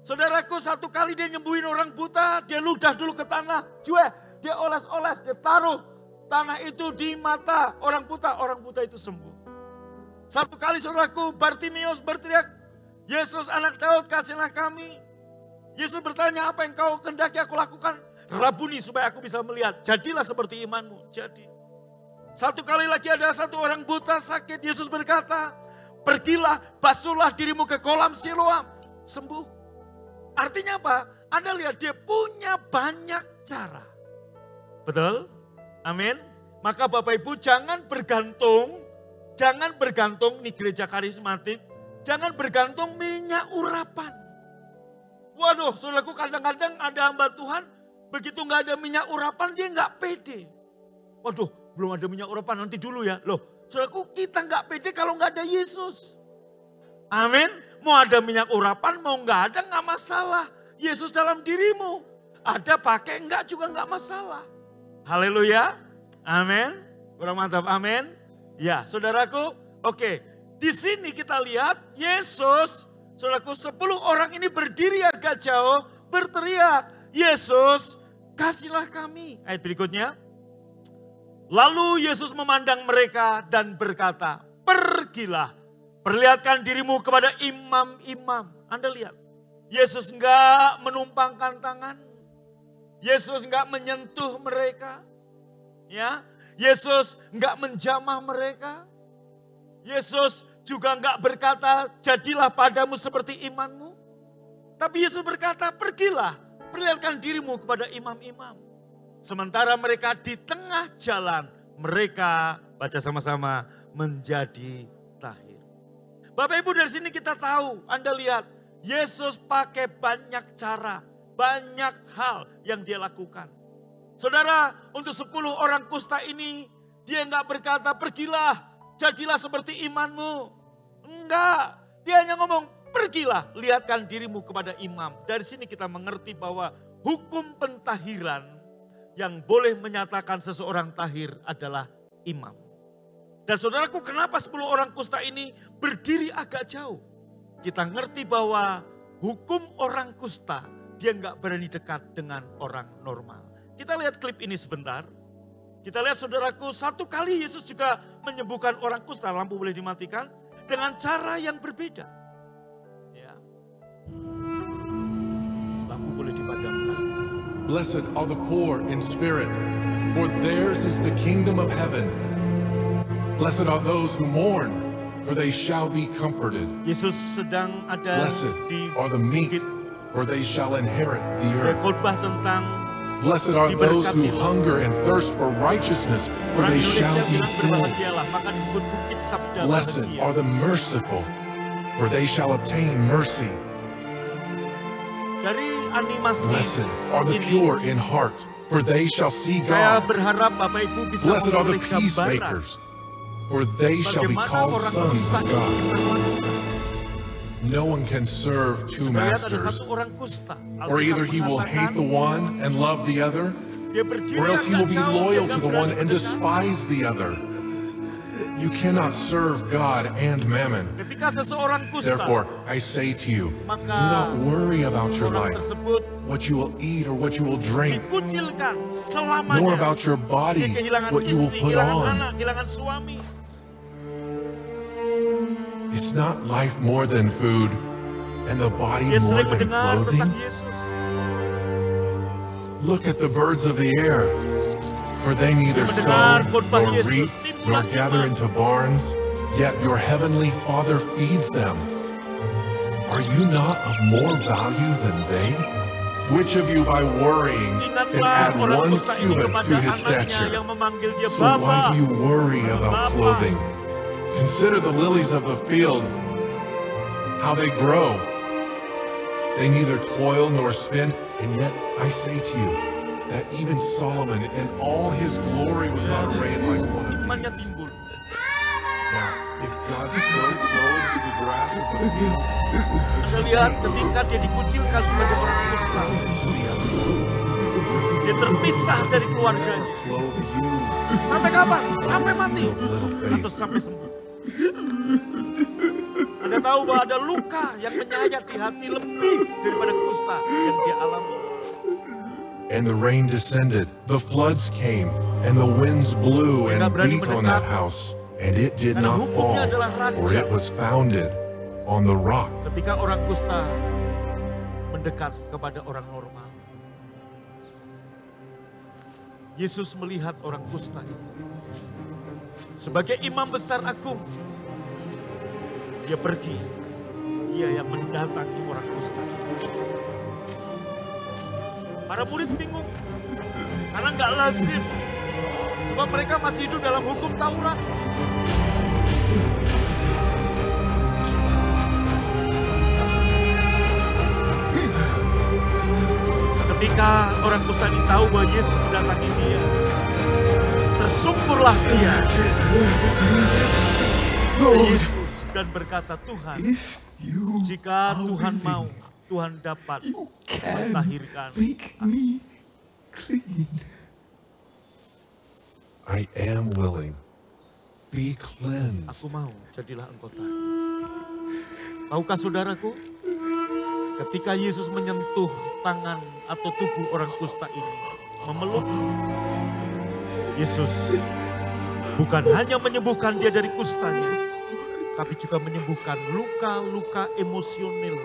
Saudaraku, satu kali dia nyembuhin orang buta, dia ludah dulu ke tanah. Dia oles-oles, dia taruh tanah itu di mata orang buta itu sembuh. Satu kali saudaraku, Bartimius berteriak, Yesus anak Daud kasihlah kami. Yesus bertanya, apa yang kau kehendaki aku lakukan? Rabuni supaya aku bisa melihat. Jadilah seperti imanmu. Jadi. Satu kali lagi ada satu orang buta sakit. Yesus berkata, pergilah, basuhlah dirimu ke kolam Siloam. Sembuh. Artinya apa? Anda lihat dia punya banyak cara. Betul? Amin. Maka Bapak Ibu jangan bergantung nih gereja karismatik. Jangan bergantung minyak urapan. Waduh, saudaraku kadang-kadang ada hamba Tuhan, begitu nggak ada minyak urapan dia nggak pede. Waduh, belum ada minyak urapan, nanti dulu ya. Loh, saudaraku kita nggak pede kalau nggak ada Yesus. Amin. Mau ada minyak urapan, mau nggak ada nggak masalah. Yesus dalam dirimu. Ada pakai enggak juga nggak masalah. Haleluya. Amin. Kurang mantap, amin. Ya, saudaraku, oke. Di sini kita lihat Yesus, saudaraku, 10 orang ini berdiri agak jauh, berteriak, Yesus, kasihlah kami. Ayat berikutnya. Lalu Yesus memandang mereka dan berkata, pergilah, perlihatkan dirimu kepada imam-imam. Anda lihat, Yesus enggak menumpangkan tangan. Yesus enggak menyentuh mereka. Ya, Yesus enggak menjamah mereka. Yesus juga enggak berkata, jadilah padamu seperti imanmu. Tapi Yesus berkata, pergilah, perlihatkan dirimu kepada imam-imam. Sementara mereka di tengah jalan, mereka, baca sama-sama, menjadi tahir. Bapak Ibu, dari sini kita tahu, Anda lihat, Yesus pakai banyak cara, banyak hal yang dia lakukan. Saudara, untuk 10 orang kusta ini, dia enggak berkata, pergilah, jadilah seperti imanmu. Enggak, dia hanya ngomong, pergilah, lihatkan dirimu kepada imam. Dari sini kita mengerti bahwa hukum pentahiran yang boleh menyatakan seseorang tahir adalah imam. Dan saudaraku, kenapa 10 orang kusta ini berdiri agak jauh? Kita ngerti bahwa hukum orang kusta, dia nggak berani dekat dengan orang normal. Kita lihat klip ini sebentar. Kita lihat saudaraku, satu kali Yesus juga menyembuhkan orang kusta, lampu boleh dimatikan, dengan cara yang berbeda. Ya. Lampu boleh dipadamkan. Blessed are the poor in spirit, for theirs is the kingdom of heaven. Blessed are those who mourn, for they shall be comforted. Yesus sedang ada Blessed di are the meek, bukit for they shall inherit the earth. khotbah tentang Blessed are those who hunger and thirst for righteousness, for orang they shall Indonesia be bilang filled. berbahagialah, maka disebut bukit sabda Blessed bahagia. are the merciful, for they shall obtain mercy. Dari animasi Blessed are the ini, pure in heart, for they shall see saya God. berharap Bapak Ibu bisa Blessed are the memperoleh gambaran peacemakers, for they shall be bagaimana called orang sons kusta of ini God. diperlakukan. No one can serve two Kita lihat ada masters, satu orang kusta. for either he will hate the one and love the other, dia berdiri or else he will agak be jauh, loyal dia to the nggak one berani and mendekat. despise the other. You cannot serve God and mammon. Ketika seseorang kusta, Therefore, I say to you, maka do not worry about your orang life, tersebut what you will eat or what you will drink, dikucilkan selamanya. nor about your Dia body, kehilangan what you will istri, put kehilangan on. anak, kehilangan suami. Is not life more than food, and the body Dia more sering than mendengar clothing? tentang Yesus. Look at the birds of the air, for they neither Mendengar sow khotbah nor Yesus, reap nor timbulah gather iman. into barns, yet your heavenly Father feeds them. Are you not of more value than they? Which of you by worrying can Ingatlah add orang 1 kusta ini cubit kepada to his anaknya stature? yang memanggil dia So why Bapa. do you worry about Bapa. clothing? Consider the lilies of the field, how they grow. They neither toil nor spin, and yet I say to you that even Solomon in all his glory was not arrayed like one of Imannya these. timbul. Now, if God so clothes the grass of the field, Anda lihat ketika dia dikucilkan sebagai orang kusta, dia terpisah dari keluarganya. clothe you, Sampai kapan? Sampai mati you of little atau faith. sampai sembuh. Anda tahu bahwa ada luka yang menyayat di hati lebih daripada kusta yang dia alami. And the rain descended, the floods came, and the winds blew and beat on that house, and it did not fall, for it was founded on the rock. Ketika orang kusta mendekat kepada orang normal, Yesus melihat orang kusta itu sebagai imam besar agung. Dia pergi, dia yang mendatangi orang kusta itu. Para murid bingung, karena nggak lazim, sebab mereka masih hidup dalam hukum Taurat. Ketika orang kusta ini tahu bahwa Yesus mendatangi dia, tersungkurlah dia Yesus dan berkata, Tuhan, jika Tuhan mau, Tuhan dapat mentahirkan aku. I am willing. Be cleansed. Aku mau, jadilah engkau tahir. Tahukah saudaraku, ketika Yesus menyentuh tangan atau tubuh orang kusta ini, memeluk, Yesus bukan hanya menyembuhkan dia dari kustanya, tapi juga menyembuhkan luka-luka emosional.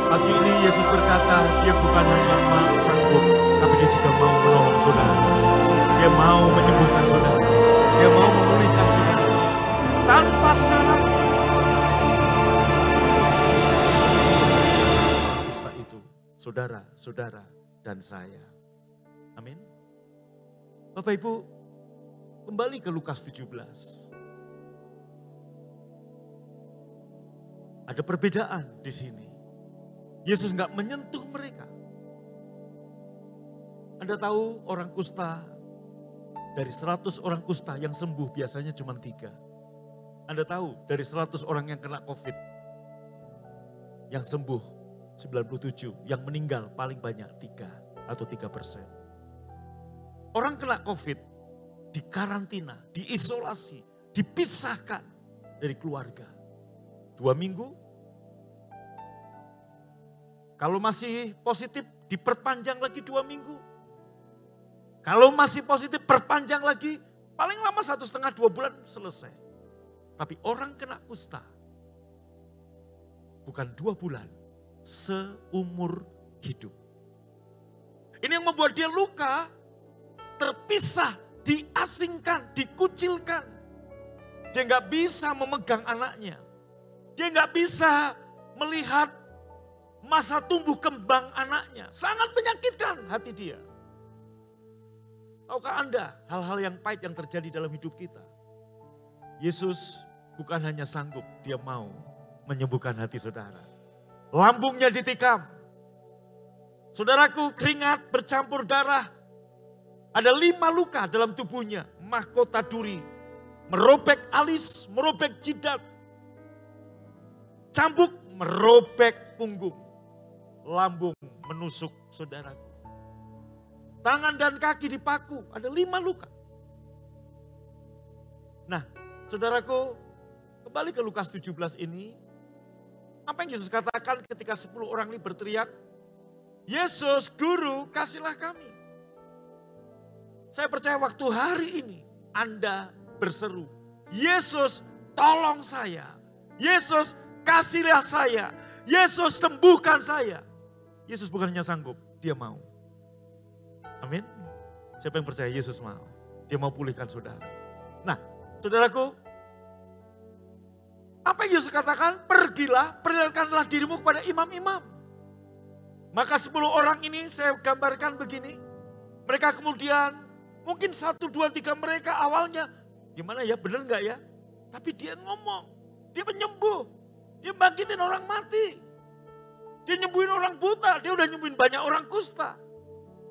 Pagi ini Yesus berkata, dia bukan hanya sanggup, tapi dia juga mau menolong saudara. Dia mau menyembuhkan saudara. Dia mau memulihkan saudara. tanpa syarat. Kusta itu saudara-saudara dan saya. Amin. Bapak Ibu, kembali ke Lukas 17. Ada perbedaan di sini. Yesus nggak menyentuh mereka. Anda tahu orang kusta, dari 100 orang kusta yang sembuh biasanya cuma 3. Anda tahu dari 100 orang yang kena COVID, yang sembuh 97, yang meninggal paling banyak 3 atau 3%. Orang kena COVID, dikarantina, diisolasi, dipisahkan dari keluarga. 2 minggu, kalau masih positif diperpanjang lagi 2 minggu. Kalau masih positif perpanjang lagi, paling lama 1,5-2 bulan selesai. Tapi orang kena kusta, bukan 2 bulan, seumur hidup. Ini yang membuat dia luka, terpisah, diasingkan, dikucilkan. Dia nggak bisa memegang anaknya. Dia nggak bisa melihat masa tumbuh kembang anaknya. Sangat menyakitkan hati dia. Tahukah Anda hal-hal yang pahit yang terjadi dalam hidup kita? Yesus bukan hanya sanggup, dia mau menyembuhkan hati saudara. Lambungnya ditikam. Saudaraku, keringat bercampur darah. Ada 5 luka dalam tubuhnya. Mahkota duri, merobek alis, merobek jidat. Cambuk merobek punggung. Lambung menusuk saudaraku. Tangan dan kaki dipaku, ada 5 luka. Nah, saudaraku, kembali ke Lukas 17 ini. Apa yang Yesus katakan ketika 10 orang ini berteriak, Yesus, Guru, kasihlah kami. Saya percaya waktu hari ini Anda berseru, Yesus, tolong saya. Yesus, kasihlah saya. Yesus, sembuhkan saya. Yesus bukan hanya sanggup, dia mau. Amin. Siapa yang percaya Yesus mau? Dia mau pulihkan saudara. Nah, saudaraku, apa yang Yesus katakan? Pergilah, perlihatkanlah dirimu kepada imam-imam. Maka 10 orang ini saya gambarkan begini. Mereka kemudian, mungkin 1, 2, 3 mereka awalnya, gimana ya, benar enggak ya? Tapi dia ngomong, dia penyembuh. Dia bangkitin orang mati. Dia nyembuhin orang buta. Dia udah nyembuhin banyak orang kusta.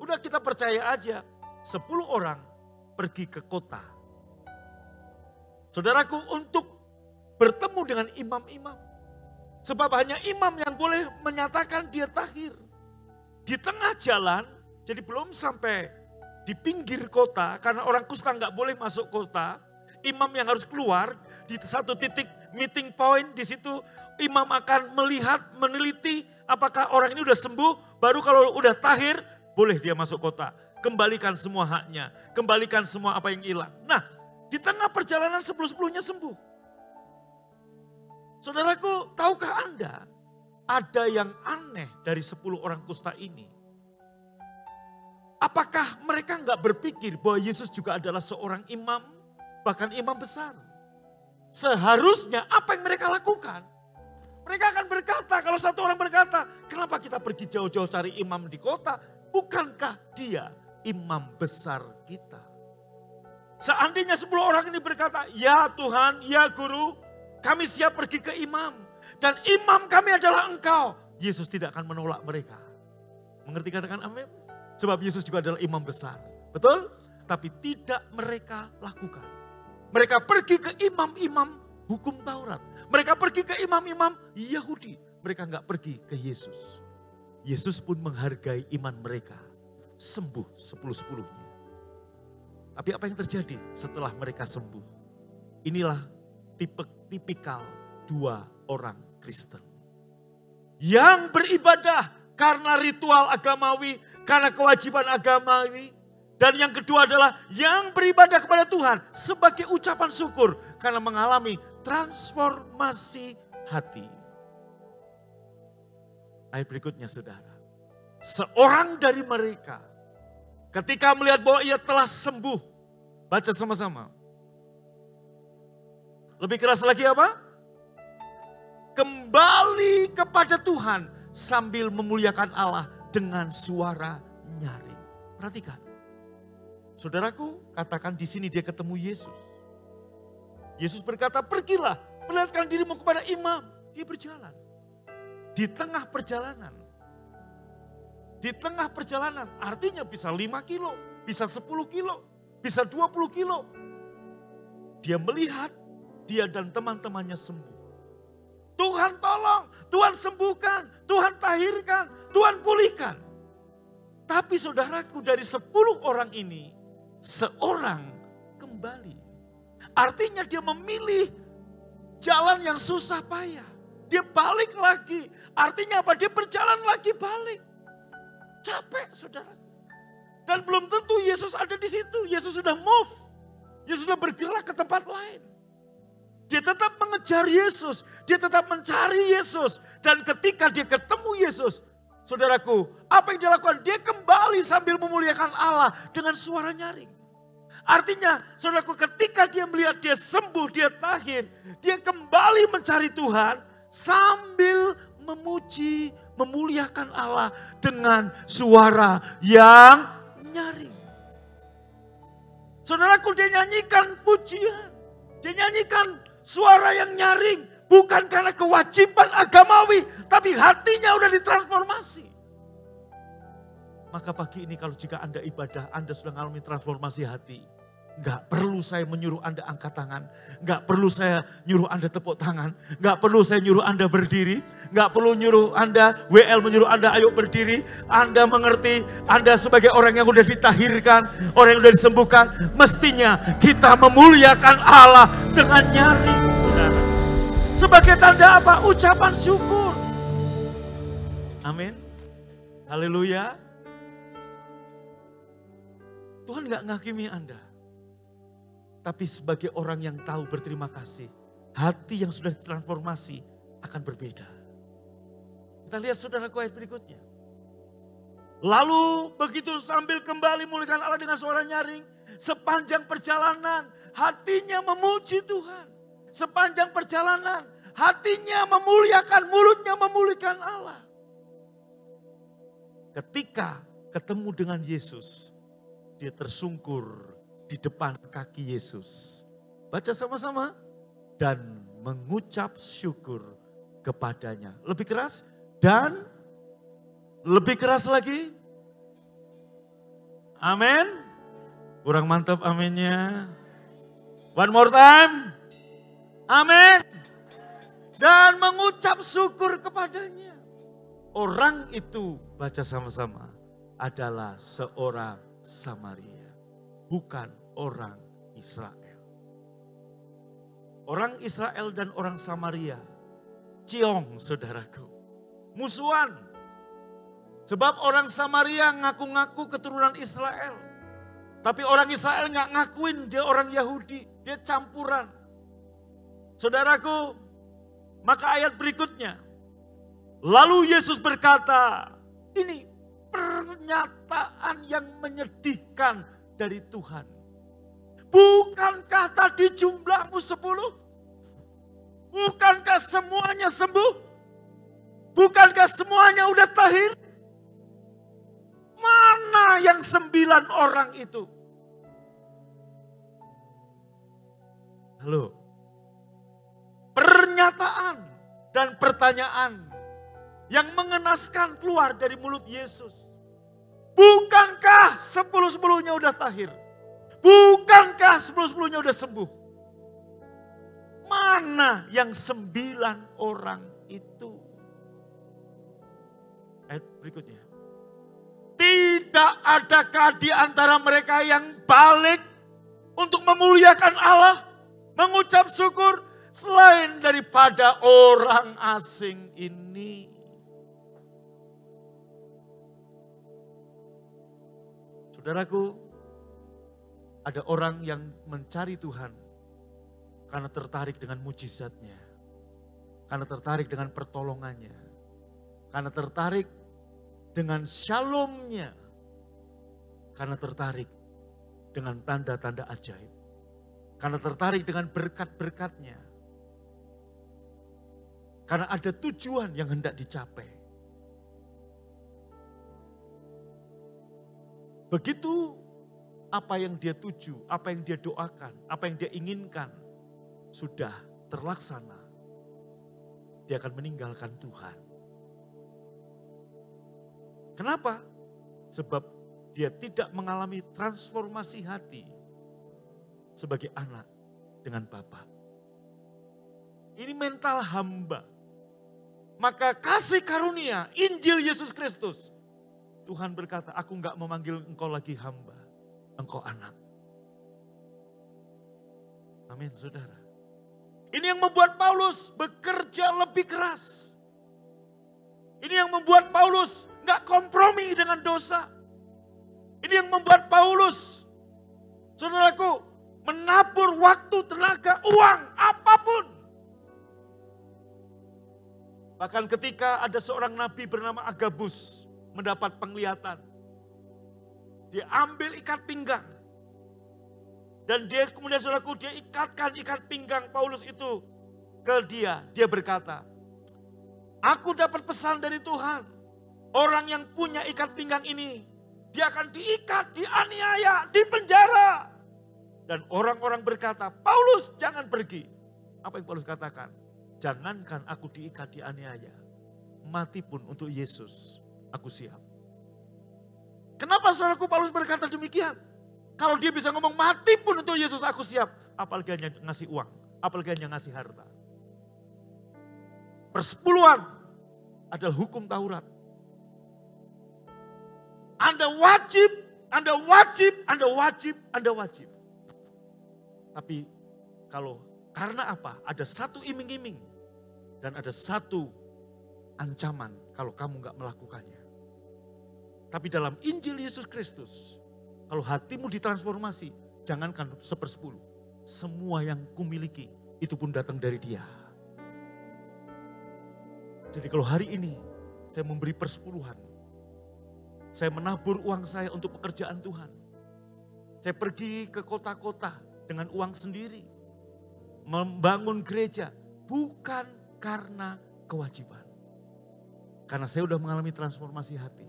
Udah kita percaya aja. 10 orang pergi ke kota. Saudaraku, untuk bertemu dengan imam-imam. Sebab hanya imam yang boleh menyatakan dia tahir. Di tengah jalan, jadi belum sampai di pinggir kota. Karena orang kusta nggak boleh masuk kota. Imam yang harus keluar di satu titik meeting point. Di situ imam akan melihat, meneliti apakah orang ini udah sembuh. Baru kalau udah tahir, boleh dia masuk kota. Kembalikan semua haknya. Kembalikan semua apa yang hilang. Nah, di tengah perjalanan 10-10-nya sembuh. Saudaraku, tahukah Anda ada yang aneh dari 10 orang kusta ini? Apakah mereka nggak berpikir bahwa Yesus juga adalah seorang imam, bahkan imam besar? Seharusnya apa yang mereka lakukan? Mereka akan berkata, kalau satu orang berkata, kenapa kita pergi jauh-jauh cari imam di kota? Bukankah dia imam besar kita? Seandainya 10 orang ini berkata, ya Tuhan, ya Guru, kami siap pergi ke imam. Dan imam kami adalah Engkau. Yesus tidak akan menolak mereka. Mengerti katakan amin? Sebab Yesus juga adalah imam besar. Betul? Tapi tidak mereka lakukan. Mereka pergi ke imam-imam hukum Taurat. Mereka pergi ke imam-imam Yahudi. Mereka nggak pergi ke Yesus. Yesus pun menghargai iman mereka. Sembuh 10-10-nya. Tapi apa yang terjadi setelah mereka sembuh? Inilah tipikal 2 orang Kristen. Yang beribadah karena ritual agamawi, karena kewajiban agamawi. Dan yang kedua adalah yang beribadah kepada Tuhan sebagai ucapan syukur karena mengalami transformasi hati. Ayat berikutnya saudara. Seorang dari mereka ketika melihat bahwa ia telah sembuh. Baca sama-sama. Lebih keras lagi apa? Kembali kepada Tuhan sambil memuliakan Allah dengan suara nyaring. Perhatikan. Saudaraku, katakan di sini dia ketemu Yesus. Yesus berkata, pergilah, perlihatkan dirimu kepada imam. Dia berjalan. Di tengah perjalanan. Di tengah perjalanan, artinya bisa 5 kilo, bisa 10 kilo, bisa 20 kilo. Dia melihat dia dan teman-temannya sembuh. Tuhan tolong, Tuhan sembuhkan, Tuhan tahirkan, Tuhan pulihkan. Tapi saudaraku, dari 10 orang ini, seorang kembali. Artinya dia memilih jalan yang susah payah. Dia balik lagi. Artinya apa? Dia berjalan lagi balik. Capek saudaraku. Dan belum tentu Yesus ada di situ. Yesus sudah move. Yesus sudah bergerak ke tempat lain. Dia tetap mengejar Yesus. Dia tetap mencari Yesus. Dan ketika dia ketemu Yesus, saudaraku, apa yang dia lakukan? Dia kembali sambil memuliakan Allah dengan suara nyaring. Artinya, saudaraku, ketika dia melihat dia sembuh, dia tahir, dia kembali mencari Tuhan sambil memuji, memuliakan Allah dengan suara yang nyaring. Saudaraku, dia nyanyikan pujian, dia nyanyikan suara yang nyaring, bukan karena kewajiban agamawi, tapi hatinya udah ditransformasi. Maka pagi ini kalau jika Anda ibadah, Anda sudah mengalami transformasi hati. Enggak perlu saya menyuruh Anda angkat tangan. Enggak perlu saya nyuruh Anda tepuk tangan. Enggak perlu saya nyuruh Anda berdiri. Enggak perlu nyuruh Anda, WL menyuruh Anda ayo berdiri. Anda mengerti, Anda sebagai orang yang sudah ditahirkan, orang yang sudah disembuhkan. Mestinya kita memuliakan Allah dengan nyaring, saudara. Sebagai tanda apa? Ucapan syukur. Amin. Haleluya. Tuhan enggak menghakimi Anda. Tapi sebagai orang yang tahu berterima kasih, hati yang sudah ditransformasi akan berbeda. Kita lihat saudaraku ayat berikutnya. Lalu begitu sambil kembali memulihkan Allah dengan suara nyaring, sepanjang perjalanan hatinya memuji Tuhan. Sepanjang perjalanan hatinya memuliakan, mulutnya memulihkan Allah. Ketika ketemu dengan Yesus, dia tersungkur di depan kaki Yesus. Baca sama-sama. Dan mengucap syukur kepadanya. Lebih keras. Dan lebih keras lagi. Amin. Kurang mantap aminnya. One more time. Amin. Dan mengucap syukur kepadanya. Orang itu, baca sama-sama, adalah seorang Samaria. Bukan orang Israel. Orang Israel dan orang Samaria, ciong saudaraku, musuhan. Sebab orang Samaria ngaku-ngaku keturunan Israel. Tapi orang Israel nggak ngakuin dia orang Yahudi, dia campuran. Saudaraku, maka ayat berikutnya. Lalu Yesus berkata, ini pernyataan yang menyedihkan dari Tuhan. Bukankah tadi jumlahmu 10? Bukankah semuanya sembuh? Bukankah semuanya udah tahir? Mana yang 9 orang itu? Halo. Pernyataan dan pertanyaan yang mengenaskan keluar dari mulut Yesus. Bukankah 10-10-nya udah tahir? Bukankah 10-10-nya udah sembuh? Mana yang 9 orang itu? Ayat berikutnya. Tidak adakah di antara mereka yang balik untuk memuliakan Allah, mengucap syukur selain daripada orang asing ini? Saudaraku, ada orang yang mencari Tuhan karena tertarik dengan mujizatnya, karena tertarik dengan pertolongannya, karena tertarik dengan shalomnya, karena tertarik dengan tanda-tanda ajaib, karena tertarik dengan berkat-berkatnya, Karena ada tujuan yang hendak dicapai. Begitu apa yang dia tuju, apa yang dia doakan, apa yang dia inginkan sudah terlaksana, dia akan meninggalkan Tuhan. Kenapa? Sebab dia tidak mengalami transformasi hati sebagai anak dengan Bapa. Ini mental hamba. Maka kasih karunia Injil Yesus Kristus. Tuhan berkata, aku enggak memanggil engkau lagi hamba, engkau anak. Amin, saudara. Ini yang membuat Paulus bekerja lebih keras. Ini yang membuat Paulus enggak kompromi dengan dosa. Ini yang membuat Paulus, saudaraku, menabur waktu, tenaga, uang, apapun. Bahkan ketika ada seorang nabi bernama Agabus mendapat penglihatan. Dia ambil ikat pinggang. Dan dia kemudian saudaraku, dia ikatkan ikat pinggang Paulus itu ke dia. Dia berkata, aku dapat pesan dari Tuhan. Orang yang punya ikat pinggang ini, dia akan diikat, dianiaya, dipenjara. Dan orang-orang berkata, Paulus jangan pergi. Apa yang Paulus katakan? Jangankan aku diikat, dianiaya. Mati pun untuk Yesus, aku siap. Kenapa saudaraku Paulus berkata demikian? Kalau dia bisa ngomong mati pun untuk Yesus aku siap. Apalagi hanya ngasih uang, apalagi hanya ngasih harta. Persepuluhan adalah hukum Taurat. Anda wajib, Anda wajib, Anda wajib, Anda wajib. Tapi kalau karena apa? Ada satu iming-iming dan ada satu ancaman kalau kamu nggak melakukannya. Tapi dalam Injil Yesus Kristus, kalau hatimu ditransformasi, jangankan 1/10. Semua yang kumiliki itu pun datang dari Dia. Jadi kalau hari ini saya memberi persepuluhan, saya menabur uang saya untuk pekerjaan Tuhan. Saya pergi ke kota-kota dengan uang sendiri. Membangun gereja bukan karena kewajiban. Karena saya sudah mengalami transformasi hati.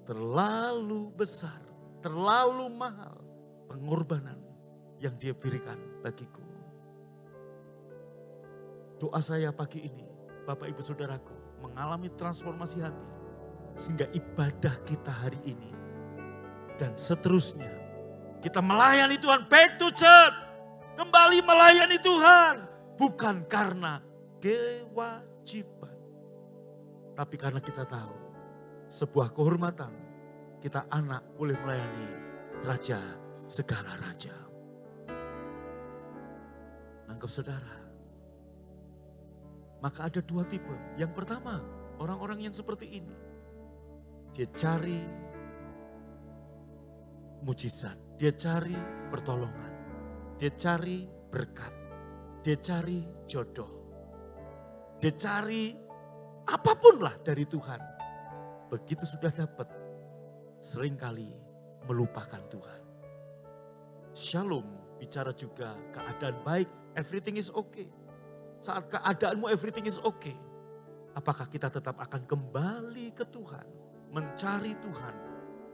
Terlalu besar, terlalu mahal pengorbanan yang Dia berikan bagiku. Doa saya pagi ini, Bapak Ibu Saudaraku, mengalami transformasi hati. Sehingga ibadah kita hari ini dan seterusnya, kita melayani Tuhan, back to church. Kembali melayani Tuhan. Bukan karena kewajiban. Tapi karena kita tahu sebuah kehormatan. Kita anak boleh melayani Raja segala Raja. Nangkep saudara. Maka ada dua tipe. Yang pertama, orang-orang yang seperti ini. Dia cari mujizat. Dia cari pertolongan. Dia cari berkat. Dia cari jodoh. Dia cari apapun lah dari Tuhan. Begitu sudah dapat, seringkali melupakan Tuhan. Shalom bicara juga keadaan baik, everything is okay. Saat keadaanmu everything is okay. Apakah kita tetap akan kembali ke Tuhan? Mencari Tuhan.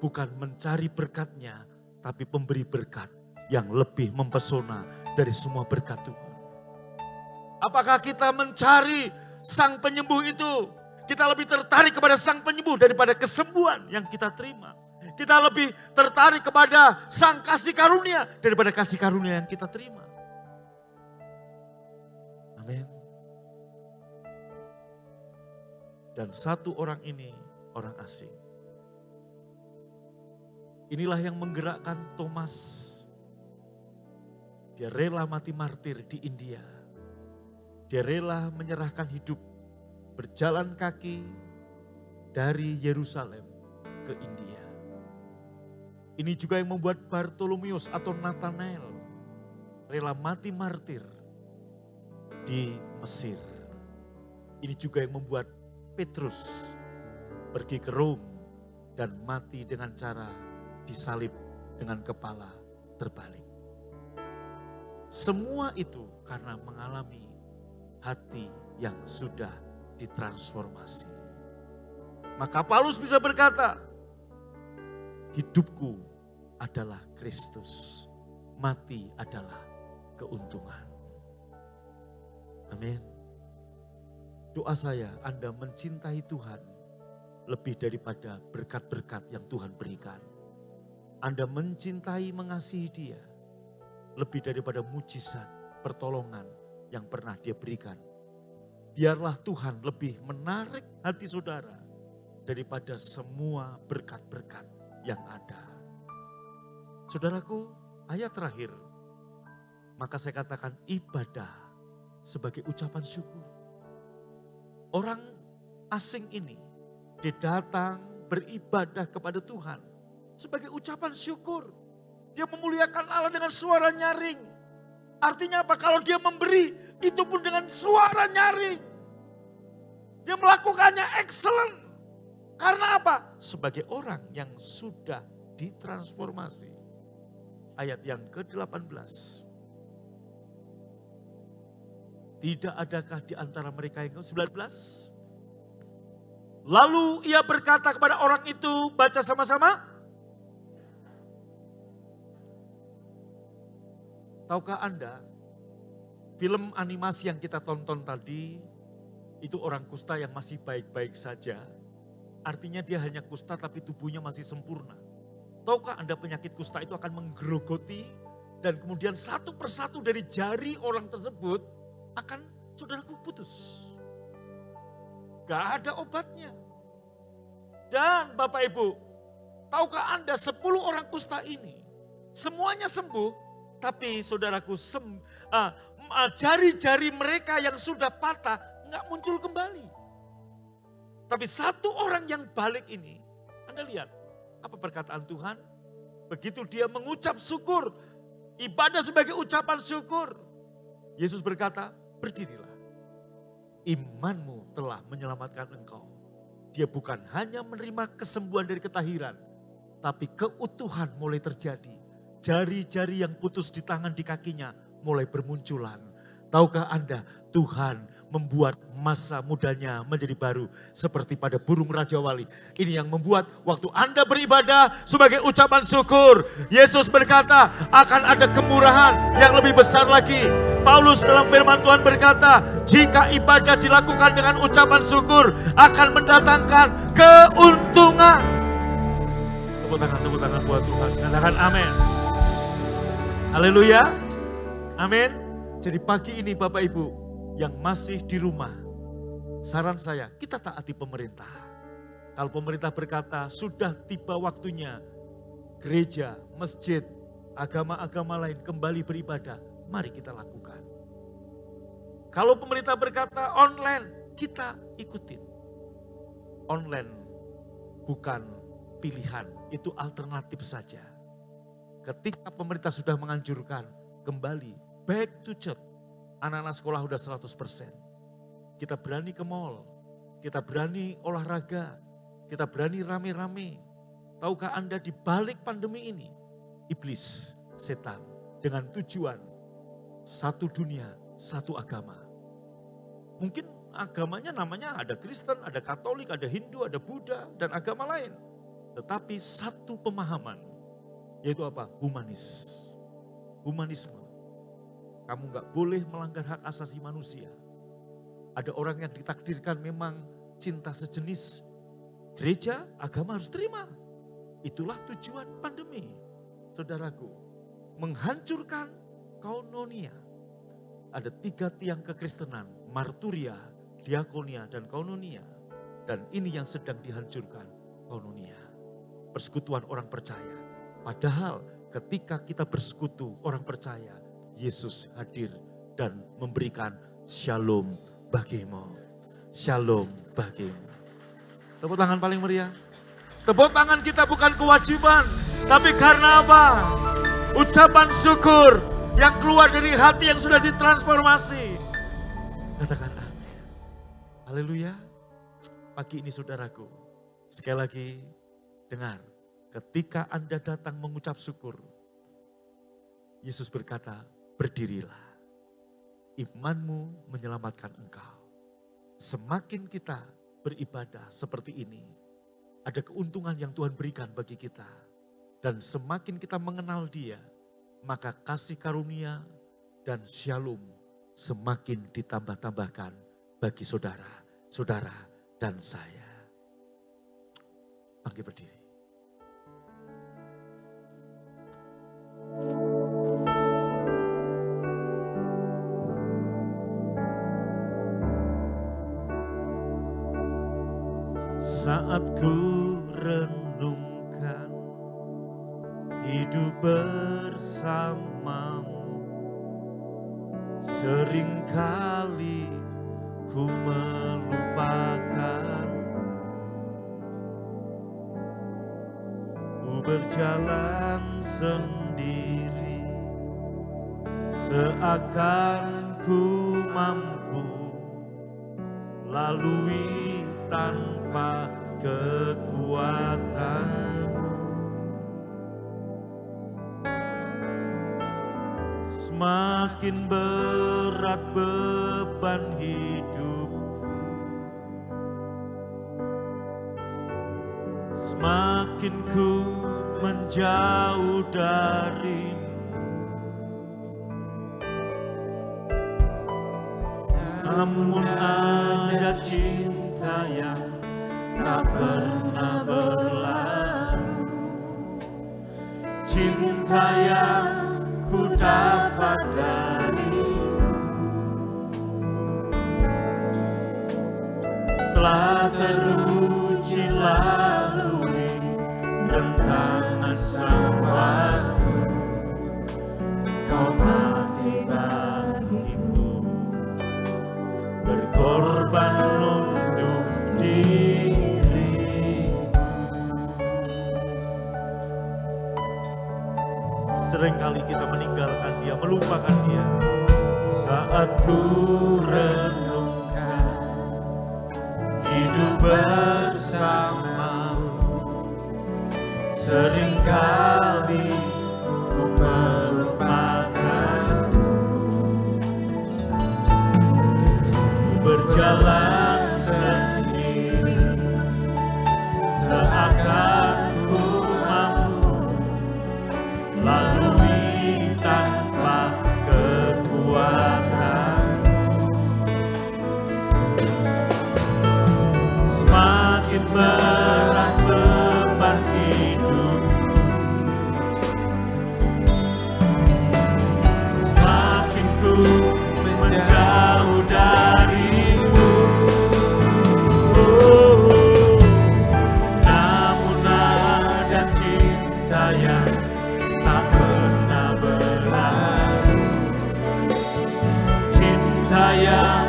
Bukan mencari berkatnya, tapi pemberi berkat yang lebih mempesona dari semua berkat Tuhan. Apakah kita mencari Sang Penyembuh itu? Kita lebih tertarik kepada Sang Penyembuh daripada kesembuhan yang kita terima. Kita lebih tertarik kepada Sang Kasih Karunia daripada kasih karunia yang kita terima. Amin. Dan satu orang ini orang asing. Inilah yang menggerakkan Thomas. Dia rela mati martir di India. Dia rela menyerahkan hidup, berjalan kaki dari Yerusalem ke India. Ini juga yang membuat Bartolomeus atau Nathanael rela mati martir di Mesir. Ini juga yang membuat Petrus pergi ke Rom dan mati dengan cara disalib dengan kepala terbalik. Semua itu karena mengalami hati yang sudah ditransformasi. Maka Paulus bisa berkata, hidupku adalah Kristus, mati adalah keuntungan. Amin. Doa saya, Anda mencintai Tuhan lebih daripada berkat-berkat yang Tuhan berikan. Anda mencintai, mengasihi Dia lebih daripada mujizat, pertolongan yang pernah Dia berikan. Biarlah Tuhan lebih menarik hati saudara daripada semua berkat-berkat yang ada. Saudaraku, ayat terakhir. Maka saya katakan ibadah sebagai ucapan syukur. Orang asing ini, dia datang beribadah kepada Tuhan sebagai ucapan syukur. Dia memuliakan Allah dengan suara nyaring. Artinya apa? Kalau dia memberi, itu pun dengan suara nyaring. Dia melakukannya excellent. Karena apa? Sebagai orang yang sudah ditransformasi. Ayat yang ke-18. Tidak adakah di antara mereka yang 19? Lalu ia berkata kepada orang itu, baca sama-sama. Tahukah Anda, film animasi yang kita tonton tadi, itu orang kusta yang masih baik-baik saja. Artinya dia hanya kusta tapi tubuhnya masih sempurna. Tahukah Anda penyakit kusta itu akan menggerogoti dan kemudian satu persatu dari jari orang tersebut akan saudaraku putus. Gak ada obatnya. Dan Bapak Ibu, tahukah Anda 10 orang kusta ini semuanya sembuh. Tapi saudaraku, jari-jari mereka yang sudah patah nggak muncul kembali. Tapi satu orang yang balik ini, Anda lihat apa perkataan Tuhan? Begitu dia mengucap syukur, ibadah sebagai ucapan syukur. Yesus berkata, berdirilah. Imanmu telah menyelamatkan engkau. Dia bukan hanya menerima kesembuhan dari ketahiran, tapi keutuhan mulai terjadi. Jari-jari yang putus di tangan di kakinya mulai bermunculan. Tahukah Anda, Tuhan membuat masa mudanya menjadi baru seperti pada burung Raja Wali. Ini yang membuat waktu Anda beribadah sebagai ucapan syukur. Yesus berkata akan ada kemurahan yang lebih besar lagi. Paulus dalam firman Tuhan berkata, jika ibadah dilakukan dengan ucapan syukur akan mendatangkan keuntungan. Tepuk tangan buat Tuhan. Katakan amin. Haleluya. Amin. Jadi pagi ini Bapak Ibu yang masih di rumah, saran saya kita taati pemerintah. Kalau pemerintah berkata sudah tiba waktunya gereja, masjid, agama-agama lain kembali beribadah, mari kita lakukan. Kalau pemerintah berkata online, kita ikutin. Online bukan pilihan, itu alternatif saja. Ketika pemerintah sudah menganjurkan kembali back to church, anak-anak sekolah sudah 100%. Kita berani ke mall, kita berani olahraga, kita berani rame-rame. Tahukah Anda di balik pandemi ini, iblis, setan dengan tujuan satu dunia, satu agama. Mungkin agamanya namanya ada Kristen, ada Katolik, ada Hindu, ada Buddha, dan agama lain. Tetapi satu pemahaman, yaitu apa? Humanisme. Kamu gak boleh melanggar hak asasi manusia. Ada orang yang ditakdirkan memang cinta sejenis. Gereja, agama harus terima. Itulah tujuan pandemi. Saudaraku, menghancurkan koinonia. Ada 3 tiang kekristenan, marturia, diakonia, dan koinonia. Dan ini yang sedang dihancurkan, koinonia. Persekutuan orang percaya. Padahal ketika kita bersekutu orang percaya, Yesus hadir dan memberikan shalom bagimu. Shalom bagimu. Tepuk tangan paling meriah. Tepuk tangan kita bukan kewajiban, tapi karena apa? Ucapan syukur yang keluar dari hati yang sudah ditransformasi. Katakan amin. Haleluya. Pagi ini saudaraku, sekali lagi dengar. Ketika Anda datang mengucap syukur, Yesus berkata, berdirilah. imanmu menyelamatkan engkau. Semakin kita beribadah seperti ini, ada keuntungan yang Tuhan berikan bagi kita. Dan semakin kita mengenal Dia, maka kasih karunia dan shalom semakin ditambah-tambahkan bagi saudara-saudara dan saya. Bangkit berdiri. Saat ku renungkan hidup bersamamu, seringkali ku melupakan. Ku berjalan sendiri, seakan ku mampu lalui tanpa kekuatanmu. Semakin berat beban hidupku, semakin ku menjauh darimu. Namun ada cinta yang tak pernah berlalu, cinta yang ku dapat darimu, telah teruji lalui rentangan sang waktu. Kau mati bagiku, berkorban untuk diri. Seringkali kita meninggalkan Dia, melupakan Dia. Saat ku renungkan hidup bersamamu, seringkali ku melupakan. Berjalan sendiri, seakan ku mampu lalui tanpa kekuatan. Semakin berat beban hidup, semakin ku menjauh darimu. Namun ada cinta yang tak pernah berlalu, cinta yang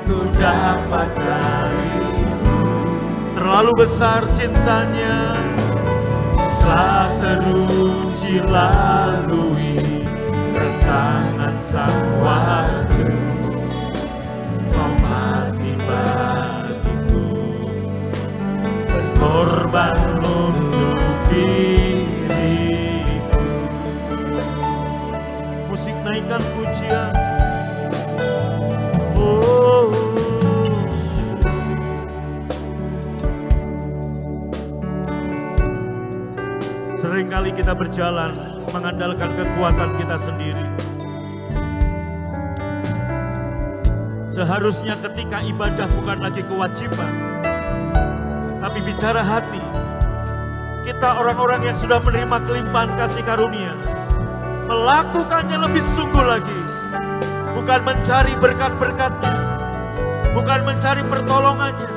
ku dapat darimu. Terlalu besar cintanya, telah teruji lalui rentangan sang waktu. Kau mati bagiku, berkorban untuk diriku. Musik naikkan pujian. Oh, seringkali kita berjalan mengandalkan kekuatan kita sendiri. Seharusnya ketika ibadah bukan lagi kewajiban, tapi bicara hati. Kita orang-orang yang sudah menerima kelimpahan kasih karunia, melakukannya lebih sungguh lagi. Bukan mencari berkat-berkatnya, bukan mencari pertolongannya,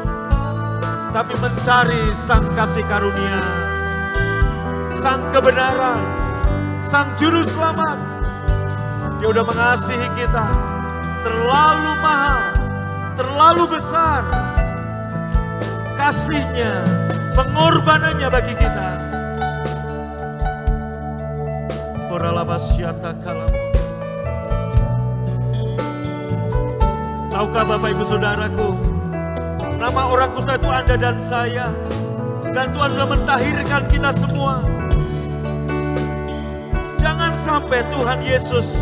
tapi mencari sang kasih karunia, sang kebenaran, sang juru selamat. Dia udah mengasihi kita terlalu mahal, terlalu besar kasihnya, pengorbanannya bagi kita. Tahukah Bapak Ibu Saudaraku, nama orang kusta itu Anda dan saya, dan Tuhan sudah mentahirkan kita semua. Jangan sampai Tuhan Yesus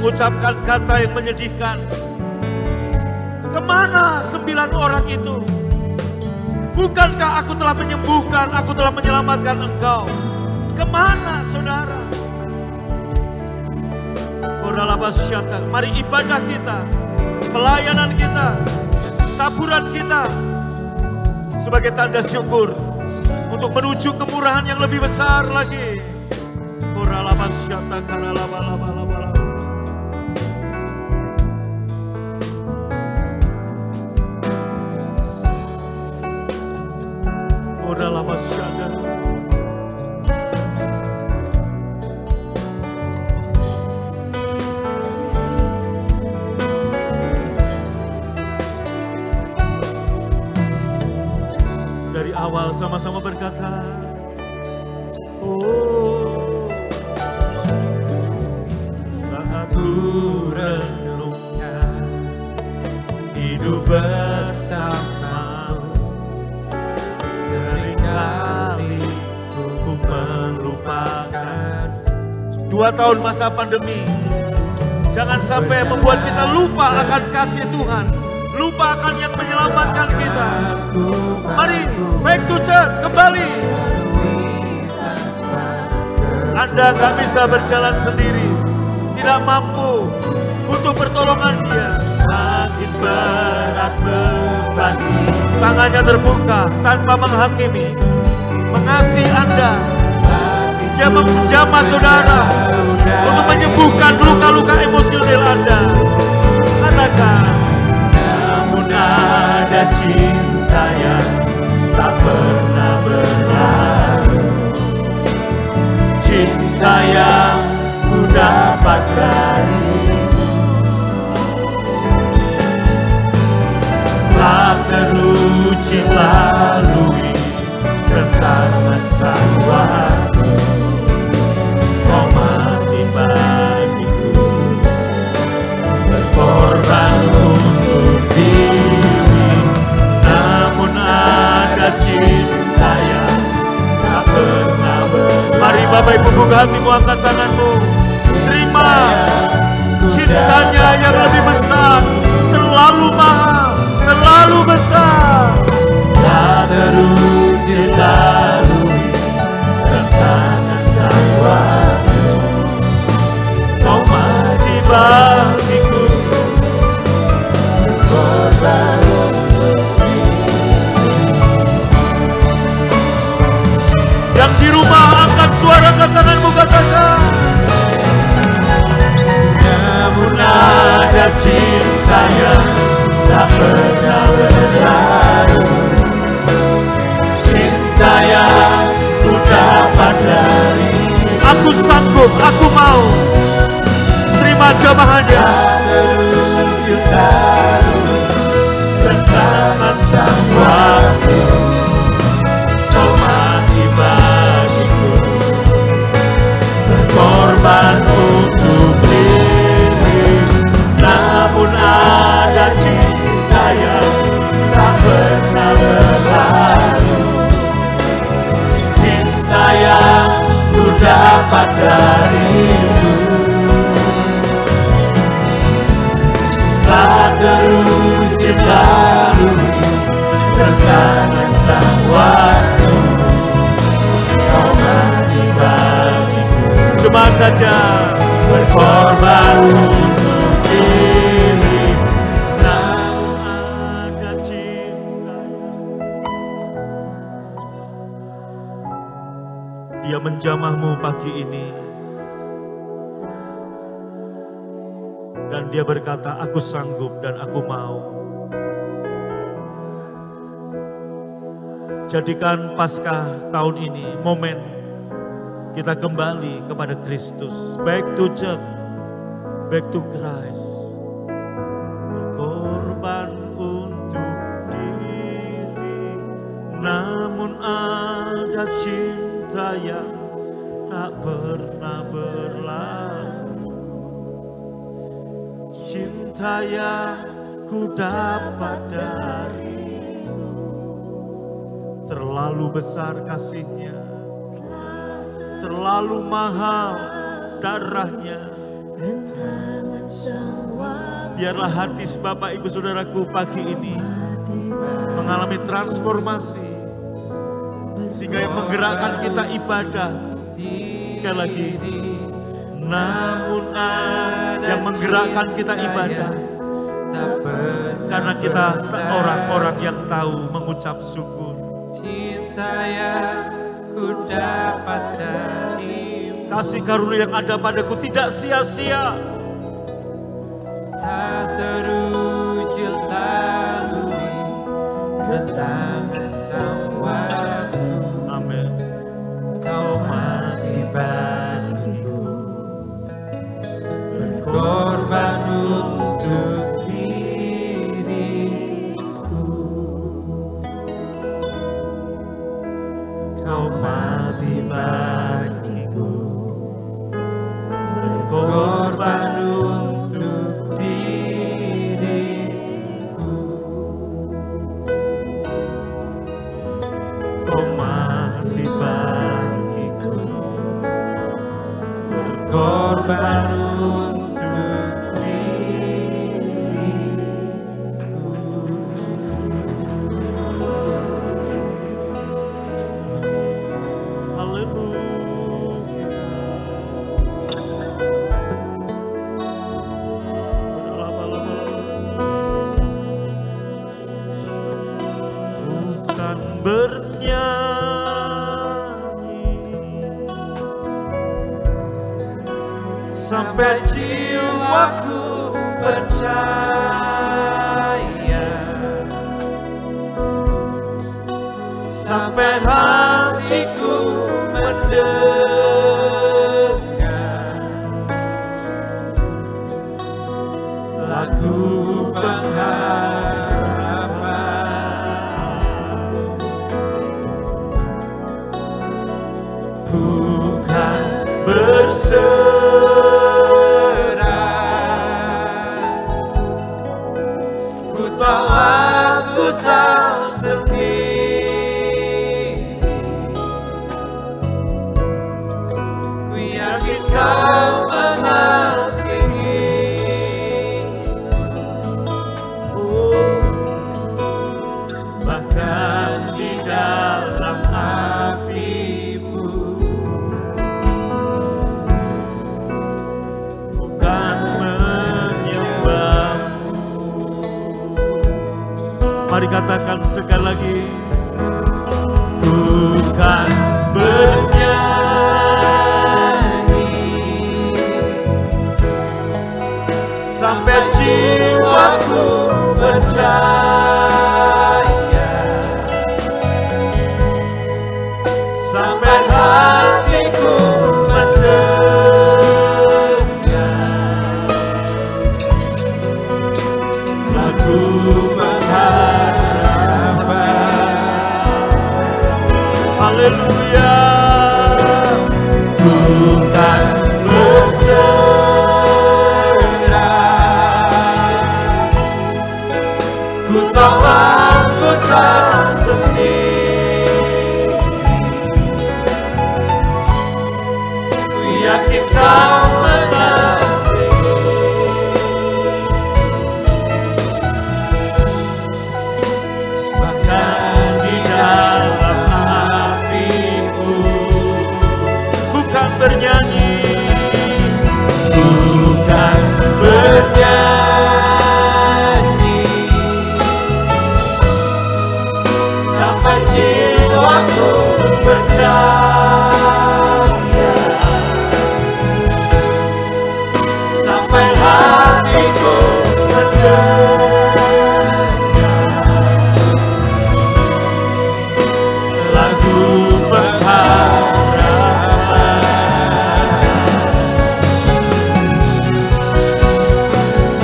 mengucapkan kata yang menyedihkan. Kemana 9 orang itu? Bukankah aku telah menyembuhkan, aku telah menyelamatkan engkau? Kemana saudara? Mari ibadah kita, pelayanan kita, taburan kita sebagai tanda syukur untuk menuju kemurahan yang lebih besar lagi. Dari awal sama-sama berkata, oh, saat ku renungkan hidup bersamamu, seringkali ku melupakan. 2 tahun masa pandemi, jangan sampai membuat kita lupa akan kasih Tuhan, lupa akan yang menyelamatkan kita. Mari, back to church, kembali. Anda gak bisa berjalan sendiri, tidak mampu, butuh pertolongan Dia. Makin berat beban, tangannya terbuka tanpa menghakimi, mengasihi Anda. Dia menjamah saudara untuk menyembuhkan luka-luka emosional Anda. Katakan, namun ada cinta yang tak pernah berlalu, cinta yang ku dapat darimu, telah teruji lalui rentangan sang waktu. Kau mati bagiku, berkorban untuk diri, namun ada cinta yang tak pernah berlalu. Mari Bapak Ibu buka hatimu, angkat tanganmu, terima cintanya yang lebih besar, terlalu mahal, terlalu besar. Tak teruji lalui rentangan sang waktu, kau mati bagiku, berkorban untuk diri. Yang di rumah angkat suara tanganmu, katakan, namun ada cinta yang tak pernah berlalu, cinta yang ku dapat dari. Aku sanggup, aku mau. Terima jamahannya. Terwujud lalui rentangan sang waktu, kau mati bagiku, berkorban untuk diri, namun ada cinta yang tak pernah berlalu, cinta yang ku dapat darimu, telah teruji lalui rentangan sang waktu, kau mati bagiku. Cuma saja berkorban untuk diri, namun ada cinta. Dia menjamahmu pagi ini, dan Dia berkata, aku sanggup dan aku mau. Jadikan Paskah tahun ini momen kita kembali kepada Kristus. Back to church, back to Christ. Berkorban untuk diri, namun ada cinta yang tak pernah berlalu, cinta yang ku dapat darimu. Terlalu besar kasih-Nya, terlalu mahal darahnya, Biarlah hati Bapak Ibu Saudaraku pagi ini mengalami transformasi, sehingga yang menggerakkan kita ibadah. Sekali lagi, namun yang menggerakkan kita ibadah, karena kita orang-orang yang tahu mengucap syukur. Cinta yang ku dapat dari Kasih karunia yang ada padaku tidak sia-sia. tak terujung lalui rentangan sang waktu. Amin. Kau mati bagiku, berkorban untuk diriku. Kau mati bagiku, berkorban untuk diriku. Kau mati bagiku, Berkorban untuk diriku. Bukan bernyanyi Sampai jiwaku percaya, sampai hatiku mendengar lagu pengharapan. Bukan berserah, ku tahu sendiri, ku yakin kau mengasihi. Bahkan di dalam apimu, bukan menyembahmu. Mari katakan sekali lagi. Bukan bernyanyi sampai jiwaku percaya, sampai hatiku mendengar lagu pengharapan. Haleluya. Bukan berserah, ku tahu sendiri, ku yakin kau mengasihi. Bahkan di dalam hatiku, Bukan bernyanyi, bukan bernyanyi sampai jiwaku percaya, sampai hatiku mendengar lagu pengharapan.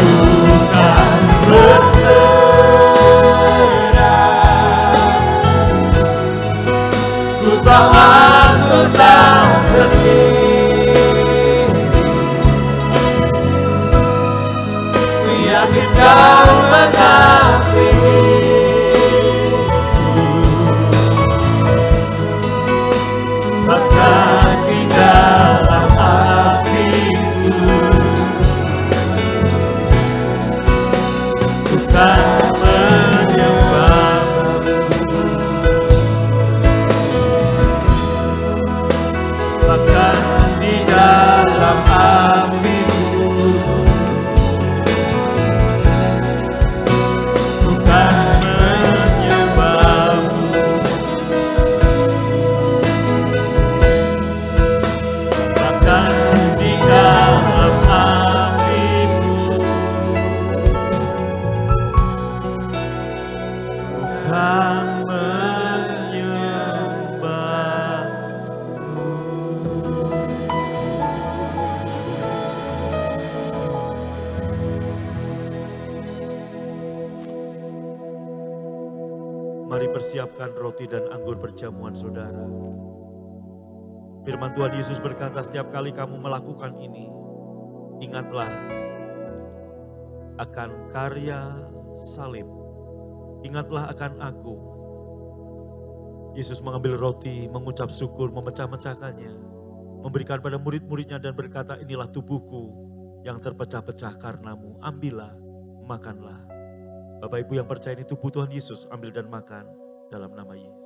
Bukan berserah, ku tak akan menyembah. Mari persiapkan roti dan anggur perjamuan saudara. Firman Tuhan Yesus berkata, setiap kali kamu melakukan ini, ingatlah akan karya salib. Ingatlah akan aku. Yesus mengambil roti, mengucap syukur, memecah-mecahkannya, memberikan pada murid-muridnya dan berkata, inilah tubuhku yang terpecah-pecah karenamu. Ambillah, makanlah. Bapak Ibu yang percaya ini tubuh Tuhan Yesus, ambil dan makan dalam nama Yesus.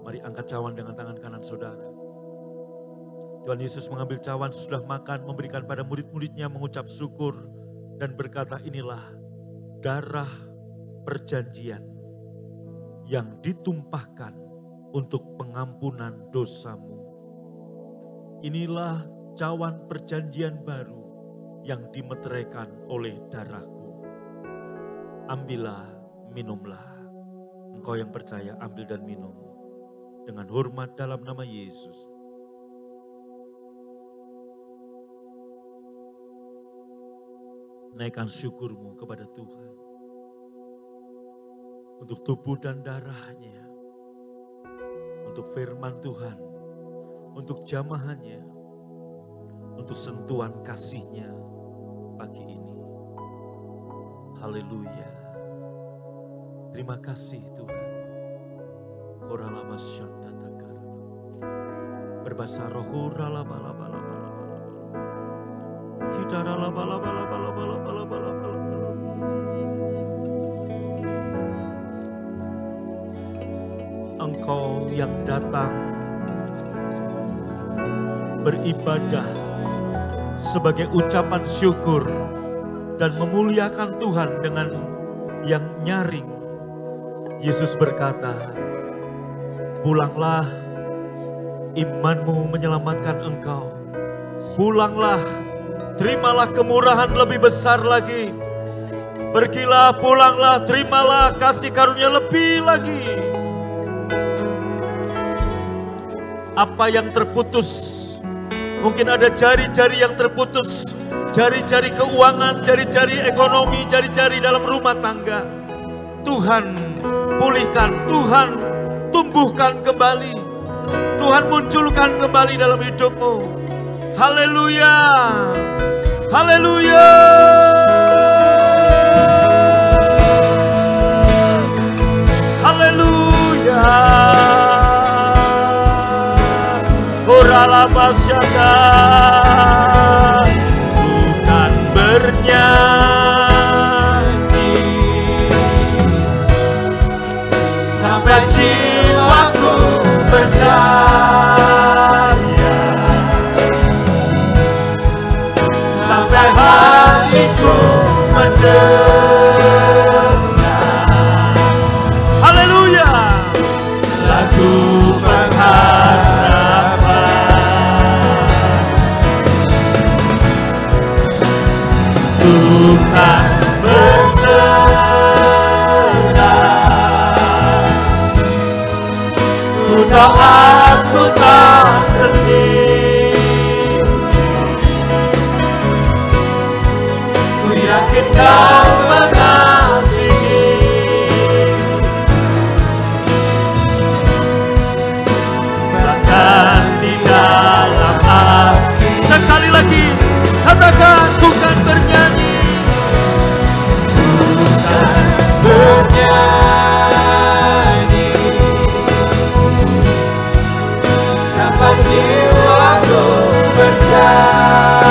Mari angkat cawan dengan tangan kanan saudara. Tuhan Yesus mengambil cawan sesudah makan, memberikan pada murid-muridnya, mengucap syukur dan berkata, inilah darah perjanjian yang ditumpahkan untuk pengampunan dosamu. Inilah cawan perjanjian baru yang dimeteraikan oleh darahku. Ambillah, minumlah. Engkau yang percaya, ambil dan minum. Dengan hormat dalam nama Yesus. Naikkan syukurmu kepada Tuhan. Untuk tubuh dan darahnya. Untuk firman Tuhan. Untuk jamahannya. Untuk sentuhan kasih-Nya pagi ini. Haleluya. Terima kasih Tuhan. Berbahasa roh kita Engkau yang datang beribadah sebagai ucapan syukur dan memuliakan Tuhan dengan yang nyaring. Yesus berkata, pulanglah, imanmu menyelamatkan engkau. Pulanglah, terimalah kemurahan lebih besar lagi. Pergilah, pulanglah, terimalah kasih karunia lebih lagi. Apa yang terputus? Mungkin ada jari-jari yang terputus. Jari-jari keuangan, jari-jari ekonomi, jari-jari dalam rumah tangga. Tuhan pulihkan, Tuhan tumbuhkan kembali. Tuhan munculkan kembali dalam hidupmu. Haleluya. Haleluya. Haleluya. Orala masyada. Bukan bernyanyi sampai jiwaku percaya, sampai hatiku mendengar. Haleluya. Lagu pengharapan Tuhan berserah. Ku tahu aku tak sendiri. Ku yakin Kau mengasihi. Bahkan di dalam hati. Sekali lagi katakan, bukan bernyanyi. Bukan bernyanyi sampai jiwaku percaya,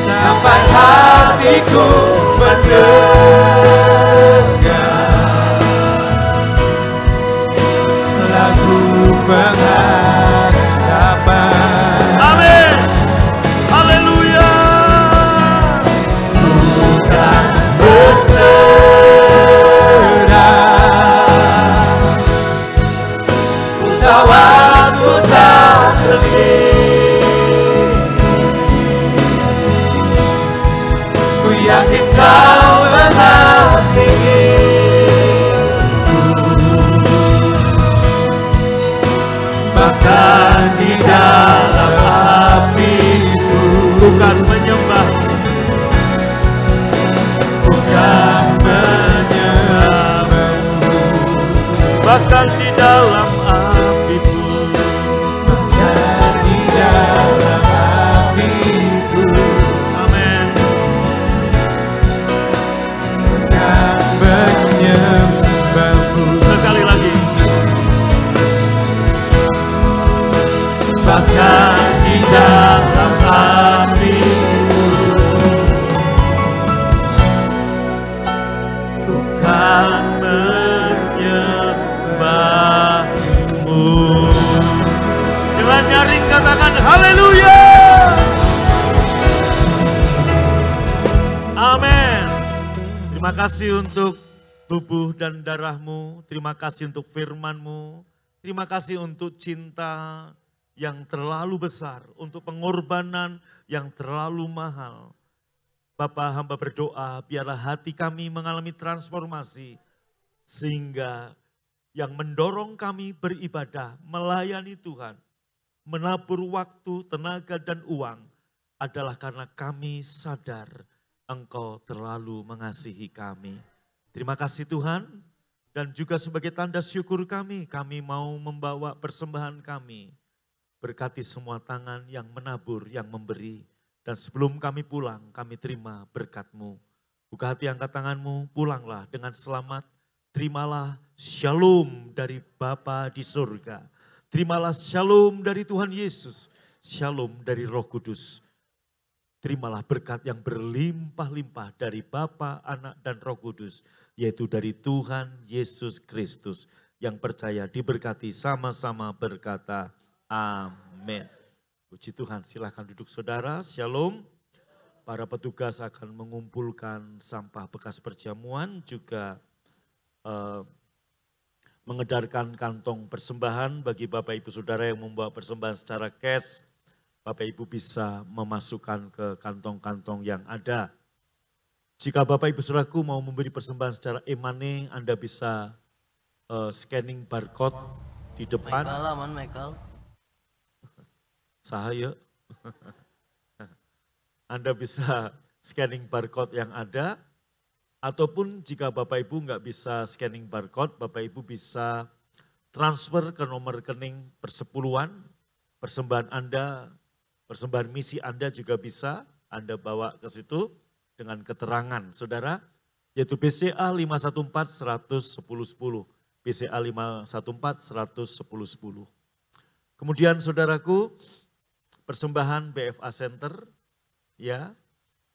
sampai hatiku mendengar lagu pengharapan. Amin. Haleluya. Bukan berserah, ku tertawaku tak sedih. Ku yakin kau mengasihi. Bahkan di dalam apiku, bukan menyembah, bukan menyembah, bahkan di dalam apiku, bahkan di dalam apiku. Amin. Bukan menyembahmu. Sekali lagi. Bahkan di dalam apiku, bukan menyembahmu. Dengan nyaring katakan haleluya. Amin. Terima kasih untuk tubuh dan darahmu. Terima kasih untuk firman-Mu. Terima kasih untuk cinta yang terlalu besar, untuk pengorbanan yang terlalu mahal. Bapa, hamba berdoa biarlah hati kami mengalami transformasi, sehingga yang mendorong kami beribadah, melayani Tuhan, menabur waktu, tenaga dan uang adalah karena kami sadar Engkau terlalu mengasihi kami. Terima kasih Tuhan, dan juga sebagai tanda syukur kami mau membawa persembahan kami. Berkati semua tangan yang menabur, yang memberi. Dan sebelum kami pulang, kami terima berkat-Mu. Buka hati, angkat tangan-Mu, pulanglah dengan selamat. Terimalah shalom dari Bapa di surga. Terimalah shalom dari Tuhan Yesus. Shalom dari Roh Kudus. Terimalah berkat yang berlimpah-limpah dari Bapa, Anak, dan Roh Kudus. Yaitu dari Tuhan Yesus Kristus. Yang percaya diberkati sama-sama berkata, amin. Puji Tuhan, silakan duduk saudara, shalom. Para petugas akan mengumpulkan sampah bekas perjamuan, juga mengedarkan kantong persembahan bagi Bapak Ibu Saudara yang membawa persembahan secara cash. Bapak Ibu bisa memasukkan ke kantong-kantong yang ada. Jika Bapak Ibu Saudaraku mau memberi persembahan secara e-money, Anda bisa scanning barcode di depan. Michael. Sahaya. Anda bisa scanning barcode yang ada, ataupun jika Bapak Ibu nggak bisa scanning barcode, Bapak Ibu bisa transfer ke nomor rekening persepuluhan, persembahan Anda, persembahan misi Anda juga bisa Anda bawa ke situ dengan keterangan saudara, yaitu BCA 514 110 10, BCA 514 110 10. Kemudian saudaraku, persembahan BFA Center, ya,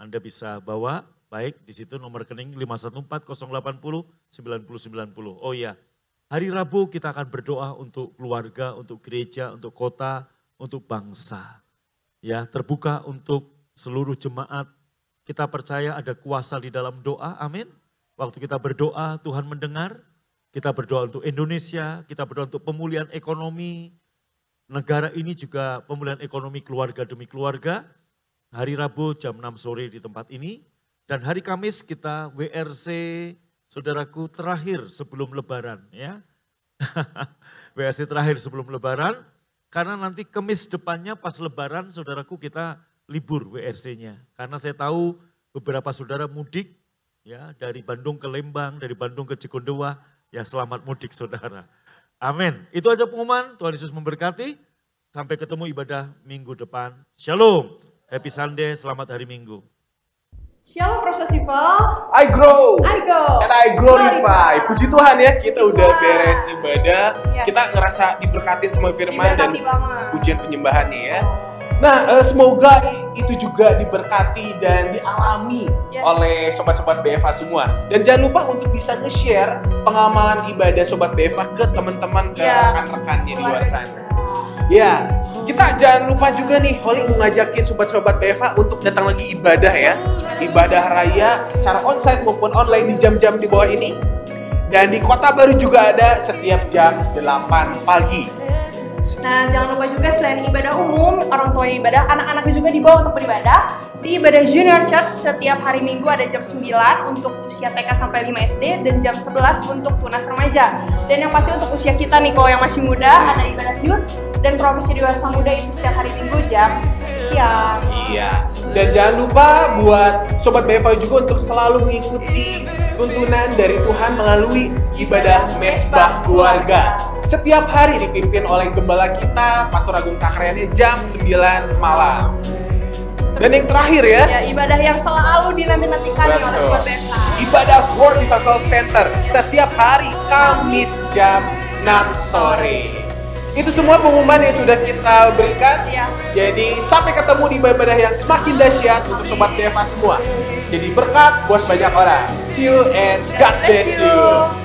Anda bisa bawa, baik di situ nomor rekening 514-080-9090. Oh ya, hari Rabu kita akan berdoa untuk keluarga, untuk gereja, untuk kota, untuk bangsa. Ya, terbuka untuk seluruh jemaat. Kita percaya ada kuasa di dalam doa, amin. Waktu kita berdoa, Tuhan mendengar. Kita berdoa untuk Indonesia, kita berdoa untuk pemulihan ekonomi, negara ini juga pemulihan ekonomi keluarga demi keluarga. Hari Rabu jam 6 sore di tempat ini. Dan hari Kamis kita WRC, saudaraku, terakhir sebelum Lebaran. Ya. WRC terakhir sebelum Lebaran. Karena nanti Kamis depannya pas Lebaran, saudaraku, kita libur WRC-nya. Karena saya tahu beberapa saudara mudik, ya, dari Bandung ke Lembang, dari Bandung ke Cikondewa. Ya, selamat mudik saudara. Amin. Itu aja pengumuman. Tuhan Yesus memberkati. Sampai ketemu ibadah minggu depan. Shalom. Happy Sunday. Selamat hari Minggu. Shalom Proses People. I grow. I go. And I glorify. Puji Tuhan ya, kita Puji udah Tuhan. beres ibadah. Yes. Kita ngerasa diberkatin sama firman dan Diberkati banget. pujian penyembahannya ya. Nah, semoga itu juga diberkati dan dialami Yes. oleh sobat-sobat BFA semua. Dan jangan lupa untuk bisa nge-share pengamalan ibadah sobat BFA ke teman-teman, ke Ya. rekan-rekannya di luar sana. Ya, kita jangan lupa juga nih, Holly mau ngajakin sobat-sobat BFA untuk datang lagi ibadah ya. Ibadah raya secara onsite maupun online di jam-jam di bawah ini. Dan di Kota Baru juga ada setiap jam 8 pagi. Nah, jangan lupa juga selain ibadah umum, orang tua ibadah, anak-anaknya juga dibawa untuk beribadah. Di ibadah Junior Church setiap hari Minggu ada jam 9 untuk usia TK sampai 5 SD dan jam 11 untuk tunas remaja. Dan yang pasti untuk usia kita nih, kalau yang masih muda, ada ibadah youth dan profesi dewasa muda itu setiap hari Minggu jam siang. Iya. Dan jangan lupa buat Sobat BFA juga untuk selalu mengikuti tuntunan dari Tuhan melalui ibadah Mesbah Keluarga. Setiap hari dipimpin oleh gembala kita, Pastor Agung Takriani jam 9 malam. Dan yang terakhir ya, Ibadah yang selalu dinanti-nantikan nih oleh Sobat BFA. ibadah World Revival Center setiap hari Kamis jam 6 sore. Itu semua pengumuman yang sudah kita berikan. Iya. Jadi sampai ketemu di ibadah yang semakin dahsyat untuk Sobat BFA semua. Jadi berkat buat banyak orang. See you and God bless you.